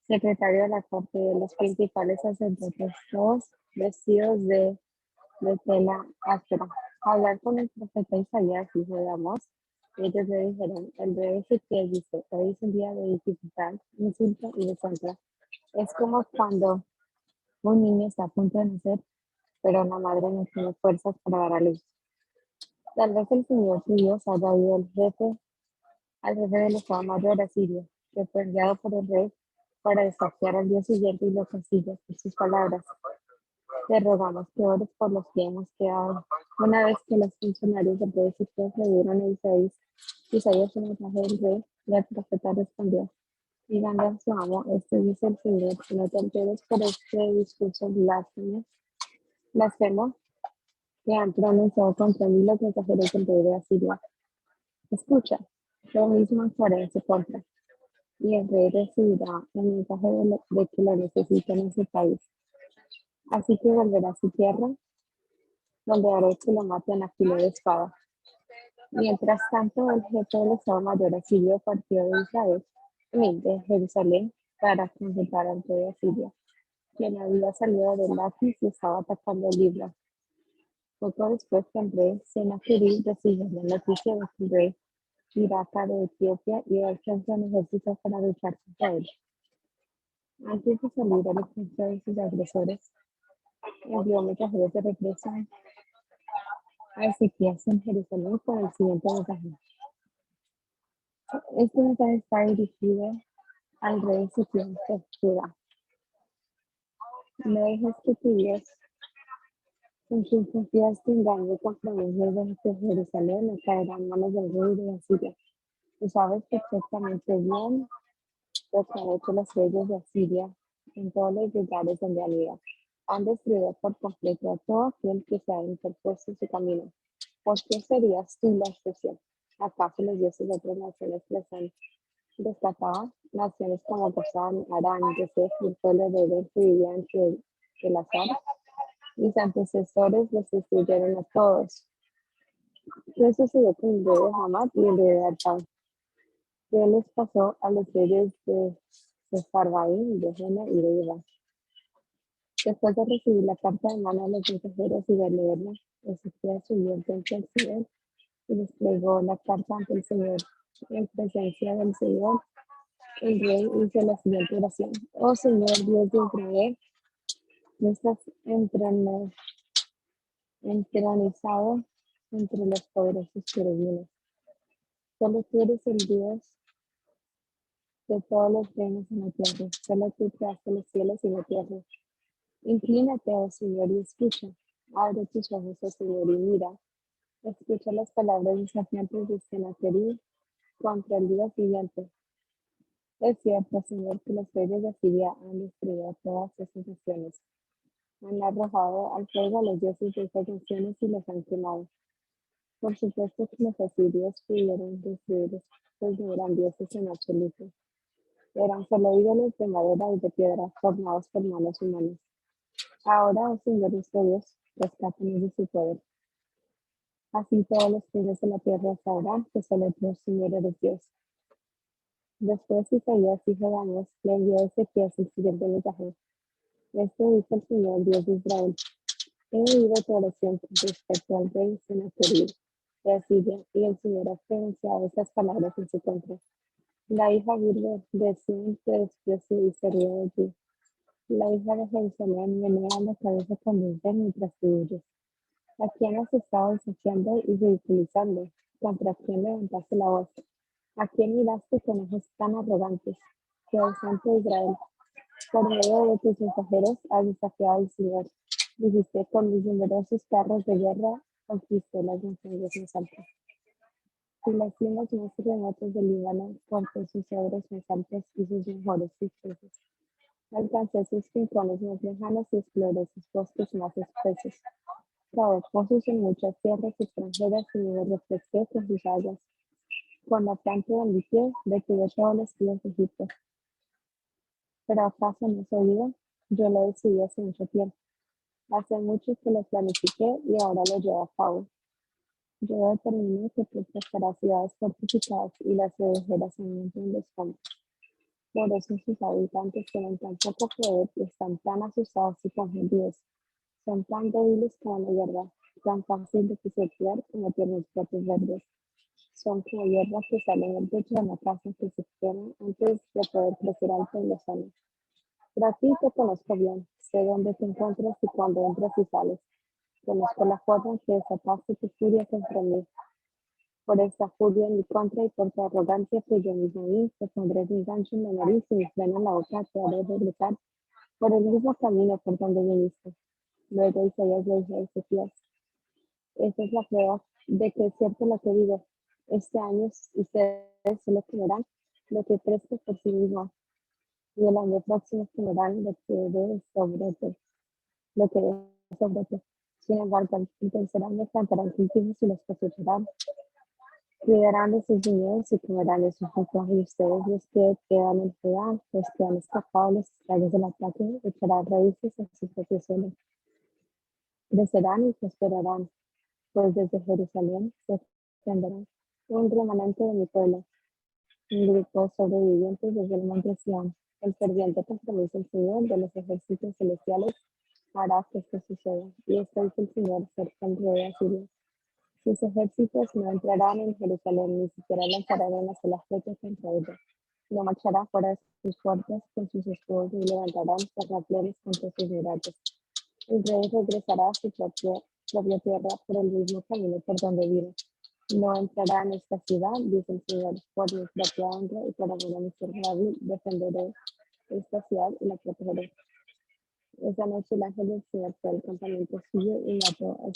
secretario de la corte de los principales sacerdotes, todos vestidos de tela áspera. Hablar con el profeta Isaías, hijo de Amós, ellos le dijeron, el rey Ezequiel dice, hoy es un día de dificultad, insulto y deshonra. Es como cuando un niño está a punto de nacer, pero la madre no tiene fuerzas para dar a luz. Tal vez el Señor tu Dios haya oído al jefe del Estado Mayor asirio, que fue enviado por el rey para desafiar al día siguiente y lo castigue por sus palabras. Te rogamos que ores por los que hemos quedado. Una vez que los funcionarios del rey Ezequiel le dieron a Isaías un mensaje del rey, el profeta respondió, díganle a su amo, este dice el Señor, no te enteres por este discurso blasfemo que han pronunciado contra mí los mensajeros del rey de Asiria. Escucha, lo mismo haré en su contra, y el rey recibirá el mensaje de que lo necesitan en su país. Así que volverá a su tierra, donde haré que lo maten a filo de espada. Mientras tanto, el jefe del Estado Mayor asirio partió de Jerusalén, para confrontar al rey de Asiria, quien había salido de Laquis y estaba atacando Libna. Poco después que el rey Sennacherib recibió la noticia de que el rey Tirhakah de Etiopía iba a alcanzar un ejército para luchar contra él. Antes de salir a la defensa de sus agresores, envió mensajeros de regreso a Ezequías en Jerusalén con el siguiente mensaje. Este mensaje está dirigido al rey Ezequías de Judá. No dejes que tu Dios, en quien confías, te engañe con promesas de que Jerusalén no caerá en manos del rey de Asiria. Tú sabes perfectamente bien lo que han hecho los reyes de Asiria en todos los lugares donde han ido. Han destruido por completo a todo aquel que se ha interpuesto en su camino. ¿Por qué serías tú la excepción? ¿Acaso los dioses de otras naciones les han rescatado? Naciones como Gozán, Arán, Yosef y el pueblo de Edom que vivían entre el azar. Mis antecesores los destruyeron a todos. ¿Qué sucedió con el rey de Hamad y el rey de Arpad? ¿Qué les pasó a los reyes de Sefarbaim, de Jena y de Iba? Después de recibir la carta de mano de los mensajeros y de leerla, Ezequías subió entonces al Señor y desplegó la carta ante el Señor. En presencia del Señor, el rey hizo la siguiente oración. Oh Señor, Dios de Israel, no estás entronizado entre los poderosos querubines. Solo tú eres el Dios de todos los reinos en la tierra. Solo tú creaste los cielos y la tierra. Inclínate, oh Señor, y escucha. Abre tus ojos, oh Señor, y mira. Escucha las palabras desafiantes de Sennacherib contra el día siguiente. Es cierto, Señor, que los reyes de Asiria han destruido todas esas naciones. Han arrojado al fuego a los dioses de esas naciones y los han quemado. Por supuesto que los asirios pudieron destruir estos no eran dioses en absoluto. Eran solo ídolos de madera y de piedra formados por manos humanas. Ahora, oh Señor nuestro Dios, rescátanos de su poder. Así todos los reyes de la tierra sabrán que solo tú, Señor, eres Dios. Después Isaías, hijo de Amós, le envió a Ezequías el siguiente mensaje. Esto dice el Señor, Dios de Israel. He oído tu oración respecto al rey Sennacherib de Asiria, y el Señor ha pronunciado estas palabras en su contra. La hija virgen de Sión te despreció y se ríe de ti. La hija de Jerusalén menea la cabeza con desdén mientras tú huyes. ¿A quién has estado desafiando y ridiculizando? ¿Contra quién levantaste la voz? ¿A quién miraste con ojos tan arrogantes? Que el Santo de Israel, por medio de tus mensajeros, has desafiado al Señor. Dijiste, con mis numerosos carros de guerra conquisté las montañas más altas. Y las cimas más remotas del Líbano, corté sus cedros más altos y sus mejores cipreses. Alcancé sus rincones más lejanos y exploré sus bosques más espesos. Cavé pozos en muchas tierras extranjeras y me refresqué con sus aguas. Con la planta de mi pie detuve todos los ríos de Egipto. ¿Pero acaso no has oído? Yo lo decidí hace mucho tiempo. Hace mucho que lo planifiqué y ahora lo llevo a cabo. Yo determiné que protegerá ciudades fortificadas y las redujeras en un montón de escombros. Por eso sus habitantes tienen tan poco poder y están tan asustados y confundidos. Son tan débiles como la hierba, tan fácil de pisotear como tiernos platos verdes. Son como hierbas que salen del techo de una casa que se queman antes de poder crecer alto en los años. Pero a ti te conozco bien, sé dónde te encuentras y cuándo entras y sales. Conozco la forma en que desataste tu furia contra mí. Por esta furia en mi contra y por tu arrogancia que yo mismo vi, te pondré mi gancho en la nariz y mi freno en la boca, te haré regresar por el mismo camino por donde viniste. Luego Isaías le dijo a Ezequías: esta es la prueba de que es cierto lo que digo. Este año ustedes solo comerán lo que crezca por sí mismo, y el año próximo comerán lo que dé sobre ti, lo que dé sobre ti. Sin embargo, el tercer año plantarán cultivos y los cosecharán. Cuidarán de sus viñedos y comerán de sus frutos, y ustedes, los que quedan en Judá, los que han escapado los estragos del ataque, echarán raíces en sus propios suelos. Crecerán y prosperarán, pues desde Jerusalén se extenderá un remanente de mi pueblo, un grupo sobreviviente desde el monte Sión. El ferviente compromiso del Señor de los ejércitos celestiales hará que esto suceda. Y esto dice el Señor cerca del rey de Asiria: sus ejércitos no entrarán en Jerusalén, ni siquiera lanzarán una sola flecha contra ella. No marchará fuera de sus puertas con sus escudos, ni levantarán terraplenes contra sus murallas. El rey regresará a su propia tierra por el mismo camino por donde vino. No entrará en esta ciudad, dice el Señor, por mi propia honra y por amor a mi siervo David, defenderé esta ciudad y la protegeré. Esa noche el ángel del Señor fue al campamento suyo y mató a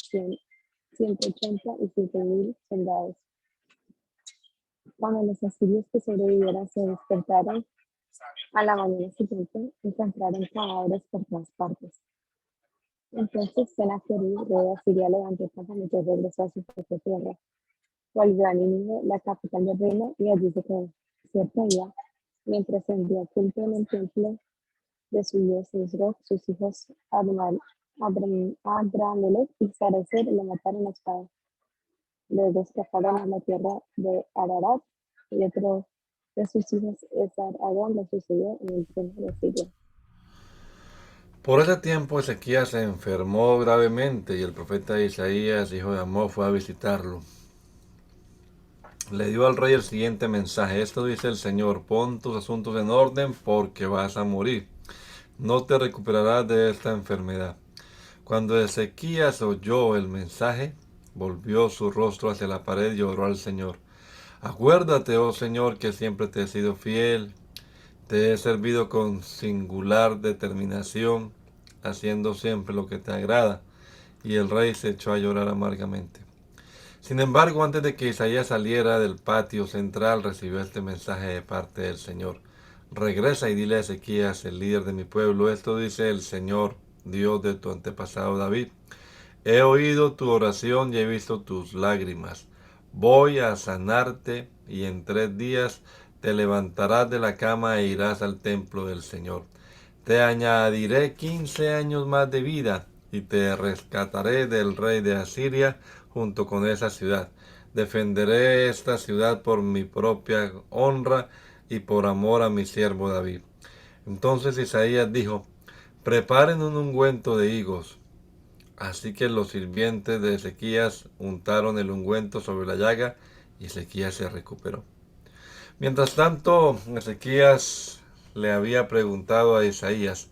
187,000 soldados. Cuando los asirios que sobrevivieron se despertaron a la mañana siguiente, encontraron cadáveres por todas partes. Entonces Sennacherib, rey de Asiria, levantó el campamento y regresó a su propia tierra. Volvió a Nínive, la capital del reino, y allí se quedó. Cierto día, mientras rendía culto en el templo de su dios Nisroch, sus hijos Adramelech y Sarecer lo mataron a espada. Luego escaparon a la tierra de Ararat, y otro de sus hijos, Esar-Hadón, lo sucedió en el trono de Siria. Por ese tiempo Ezequías se enfermó gravemente y el profeta Isaías, hijo de Amós, fue a visitarlo. Le dio al rey el siguiente mensaje: esto dice el Señor, pon tus asuntos en orden porque vas a morir. No te recuperarás de esta enfermedad. Cuando Ezequías oyó el mensaje, volvió su rostro hacia la pared y oró al Señor. Acuérdate, oh Señor, que siempre te he sido fiel. Te he servido con singular determinación, haciendo siempre lo que te agrada. Y el rey se echó a llorar amargamente. Sin embargo, antes de que Isaías saliera del patio central, recibió este mensaje de parte del Señor: regresa y dile a Ezequías, el líder de mi pueblo, esto dice el Señor, Dios de tu antepasado David. He oído tu oración y he visto tus lágrimas. Voy a sanarte y en 3 días te levantarás de la cama e irás al templo del Señor. Te añadiré 15 años más de vida y te rescataré del rey de Asiria junto con esa ciudad. Defenderé esta ciudad por mi propia honra y por amor a mi siervo David. Entonces Isaías dijo: preparen un ungüento de higos. Así que los sirvientes de Ezequías untaron el ungüento sobre la llaga y Ezequías se recuperó. Mientras tanto, Ezequías le había preguntado a Isaías: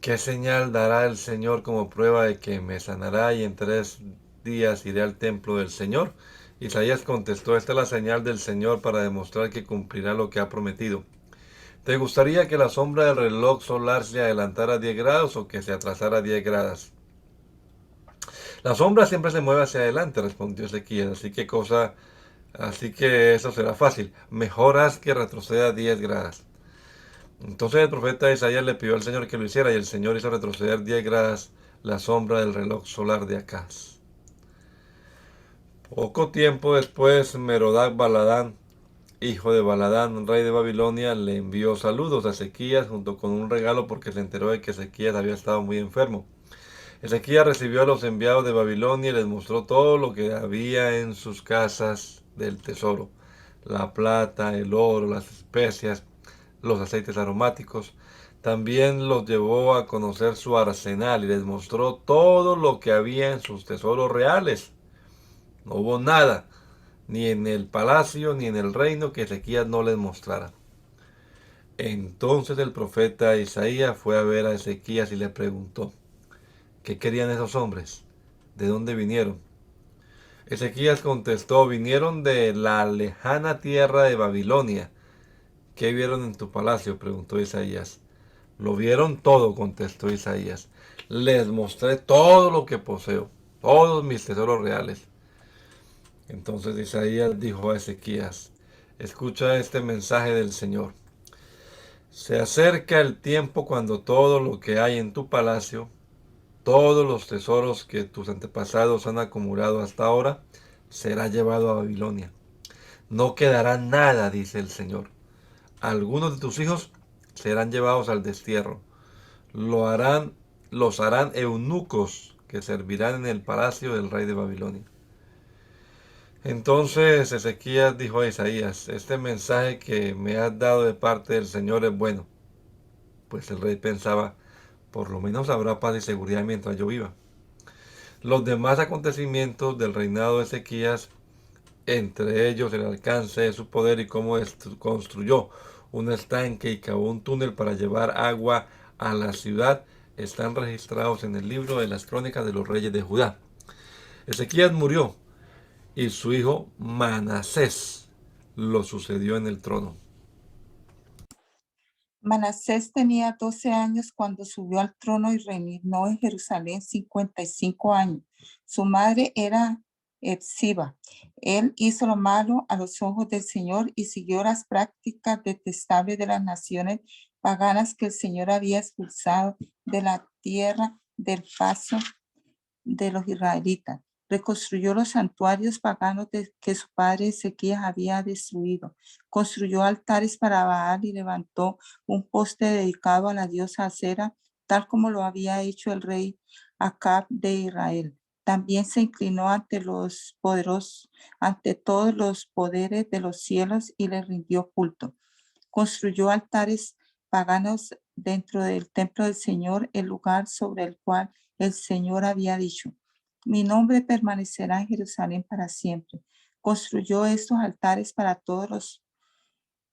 ¿qué señal dará el Señor como prueba de que me sanará y en 3 días iré al templo del Señor? Isaías contestó: esta es la señal del Señor para demostrar que cumplirá lo que ha prometido. ¿Te gustaría que la sombra del reloj solar se adelantara 10 grados o que se atrasara 10 grados? La sombra siempre se mueve hacia adelante, respondió Ezequías, así que eso será fácil. Mejor haz que retroceda 10 grados. Entonces el profeta Isaías le pidió al Señor que lo hiciera, y el Señor hizo retroceder 10 grados la sombra del reloj solar de Acaz. Poco tiempo después, Merodach Baladán, hijo de Baladán, rey de Babilonia, le envió saludos a Ezequías junto con un regalo porque se enteró de que Ezequías había estado muy enfermo. Ezequías recibió a los enviados de Babilonia y les mostró todo lo que había en sus casas del tesoro: la plata, el oro, las especias, los aceites aromáticos. También los llevó a conocer su arsenal y les mostró todo lo que había en sus tesoros reales. No hubo nada, ni en el palacio ni en el reino, que Ezequías no les mostrara. Entonces el profeta Isaías fue a ver a Ezequías y le preguntó: ¿qué querían esos hombres? ¿De dónde vinieron? Ezequías contestó: vinieron de la lejana tierra de Babilonia. ¿Qué vieron en tu palacio?, preguntó Isaías. Lo vieron todo, contestó Isaías. Les mostré todo lo que poseo, todos mis tesoros reales. Entonces Isaías dijo a Ezequías: escucha este mensaje del Señor. Se acerca el tiempo cuando todo lo que hay en tu palacio, todos los tesoros que tus antepasados han acumulado hasta ahora, será llevado a Babilonia. No quedará nada, dice el Señor. Algunos de tus hijos serán llevados al destierro. Los harán eunucos que servirán en el palacio del rey de Babilonia. Entonces Ezequías dijo a Isaías: este mensaje que me has dado de parte del Señor es bueno. Pues el rey pensaba: por lo menos habrá paz y seguridad mientras yo viva. Los demás acontecimientos del reinado de Ezequías, entre ellos el alcance de su poder y cómo construyó un estanque y cavó un túnel para llevar agua a la ciudad, están registrados en el libro de las crónicas de los reyes de Judá. Ezequías murió y su hijo Manasés lo sucedió en el trono. Manasés tenía 12 años cuando subió al trono y reinó en Jerusalén 55 años. Su madre era Epsiba. Él hizo lo malo a los ojos del Señor y siguió las prácticas detestables de las naciones paganas que el Señor había expulsado de la tierra del paso de los israelitas. Reconstruyó los santuarios paganos que su padre Ezequías había destruido. Construyó altares para Baal y levantó un poste dedicado a la diosa Acera, tal como lo había hecho el rey Acab de Israel. También se inclinó ante los poderosos, ante todos los poderes de los cielos y le rindió culto. Construyó altares paganos dentro del templo del Señor, el lugar sobre el cual el Señor había dicho: mi nombre permanecerá en Jerusalén para siempre. Construyó estos altares para todos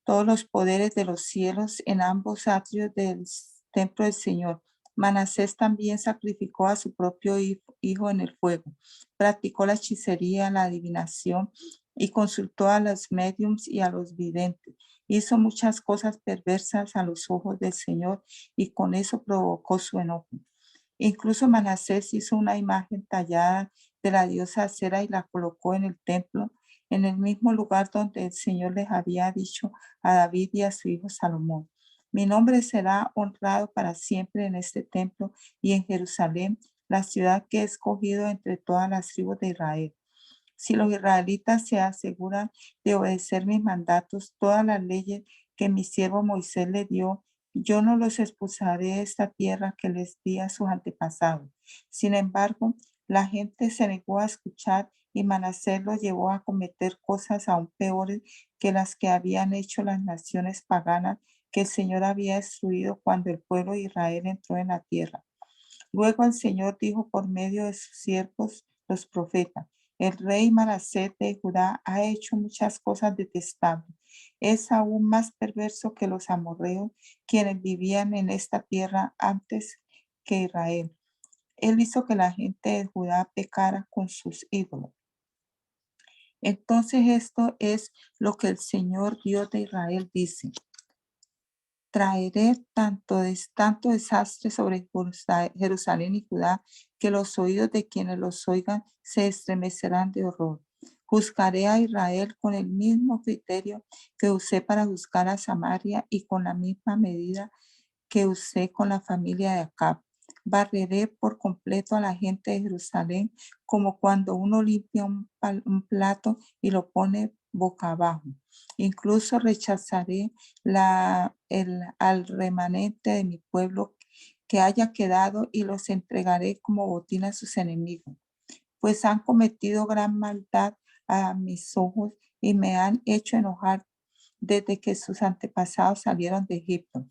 los poderes de los cielos en ambos atrios del templo del Señor. Manasés también sacrificó a su propio hijo en el fuego. Practicó la hechicería, la adivinación y consultó a los médiums y a los videntes. Hizo muchas cosas perversas a los ojos del Señor y con eso provocó su enojo. Incluso Manasés hizo una imagen tallada de la diosa Acera y la colocó en el templo, en el mismo lugar donde el Señor les había dicho a David y a su hijo Salomón: mi nombre será honrado para siempre en este templo y en Jerusalén, la ciudad que he escogido entre todas las tribus de Israel. Si los israelitas se aseguran de obedecer mis mandatos, todas las leyes que mi siervo Moisés le dio, yo no los expulsaré de esta tierra que les di a sus antepasados. Sin embargo, la gente se negó a escuchar y Manasés los llevó a cometer cosas aún peores que las que habían hecho las naciones paganas que el Señor había destruido cuando el pueblo de Israel entró en la tierra. Luego el Señor dijo por medio de sus siervos, los profetas: el rey Manasés de Judá ha hecho muchas cosas detestables. Es aún más perverso que los amorreos, quienes vivían en esta tierra antes que Israel. Él hizo que la gente de Judá pecara con sus ídolos. Entonces esto es lo que el Señor Dios de Israel dice: traeré tanto desastre sobre Jerusalén y Judá que los oídos de quienes los oigan se estremecerán de horror. Juzgaré a Israel con el mismo criterio que usé para juzgar a Samaria y con la misma medida que usé con la familia de Acab. Barreré por completo a la gente de Jerusalén como cuando uno limpia un plato y lo pone boca abajo. Incluso rechazaré al remanente de mi pueblo que haya quedado y los entregaré como botín a sus enemigos, pues han cometido gran maldad a mis ojos y me han hecho enojar desde que sus antepasados salieron de Egipto.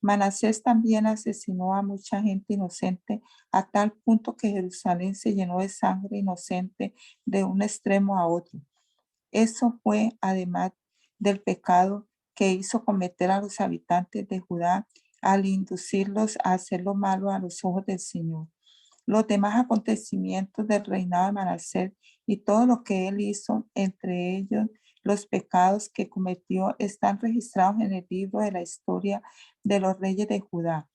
Manasés también asesinó a mucha gente inocente a tal punto que Jerusalén se llenó de sangre inocente de un extremo a otro. Eso fue además del pecado que hizo cometer a los habitantes de Judá al inducirlos a hacer lo malo a los ojos del Señor. Los demás acontecimientos del reinado de Manasés y todo lo que él hizo, entre ellos los pecados que cometió, están registrados en el libro de la historia de los reyes de Judá.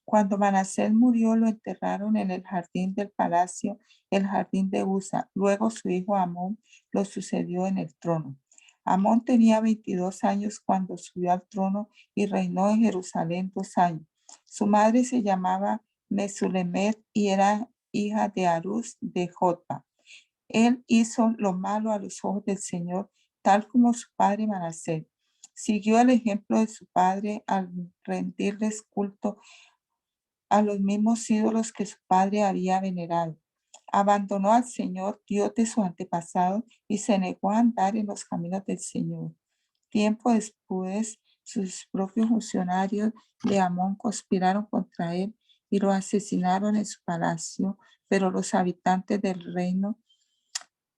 Cuando Manasés murió, lo enterraron en el jardín del palacio, el jardín de Usa. Luego su hijo Amón lo sucedió en el trono. Amón tenía 22 años cuando subió al trono y reinó en Jerusalén 2 años. Su madre se llamaba Mesulemet y era hija de Arús de Jotba. Él hizo lo malo a los ojos del Señor, tal como su padre Manasés. Siguió el ejemplo de su padre al rendirles culto a los mismos ídolos que su padre había venerado. Abandonó al Señor, Dios de su antepasado, y se negó a andar en los caminos del Señor. Tiempo después, sus propios funcionarios de Amón conspiraron contra él y lo asesinaron en su palacio, pero los habitantes del reino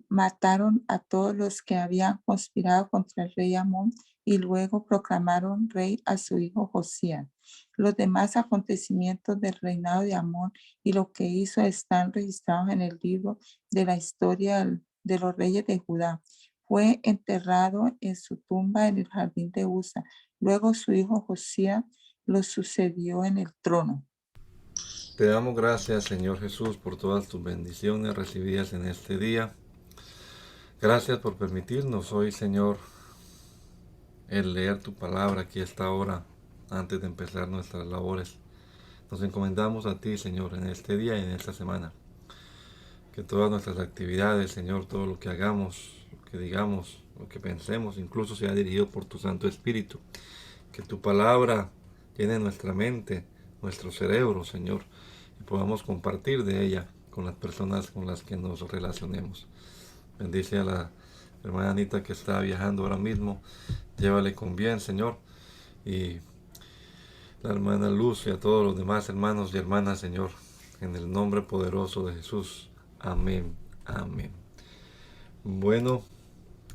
mataron a todos los que habían conspirado contra el rey Amón y luego proclamaron rey a su hijo Josías. Los demás acontecimientos del reinado de Amón y lo que hizo están registrados en el libro de la historia de los reyes de Judá. Fue enterrado en su tumba en el jardín de Usa. Luego su hijo Josías lo sucedió en el trono. Te damos gracias, Señor Jesús, por todas tus bendiciones recibidas en este día. Gracias por permitirnos hoy, Señor, el leer tu palabra aquí a esta hora, antes de empezar nuestras labores. Nos encomendamos a ti, Señor, en este día y en esta semana. Que todas nuestras actividades, Señor, todo lo que hagamos, lo que digamos, lo que pensemos, incluso sea dirigido por tu Santo Espíritu. Que tu palabra llene nuestra mente, nuestro cerebro, Señor, y podamos compartir de ella con las personas con las que nos relacionemos. Bendice a la hermana Anita que está viajando ahora mismo. Llévale con bien, Señor. Y la hermana Luz y a todos los demás hermanos y hermanas, Señor. En el nombre poderoso de Jesús. Amén. Amén. Bueno.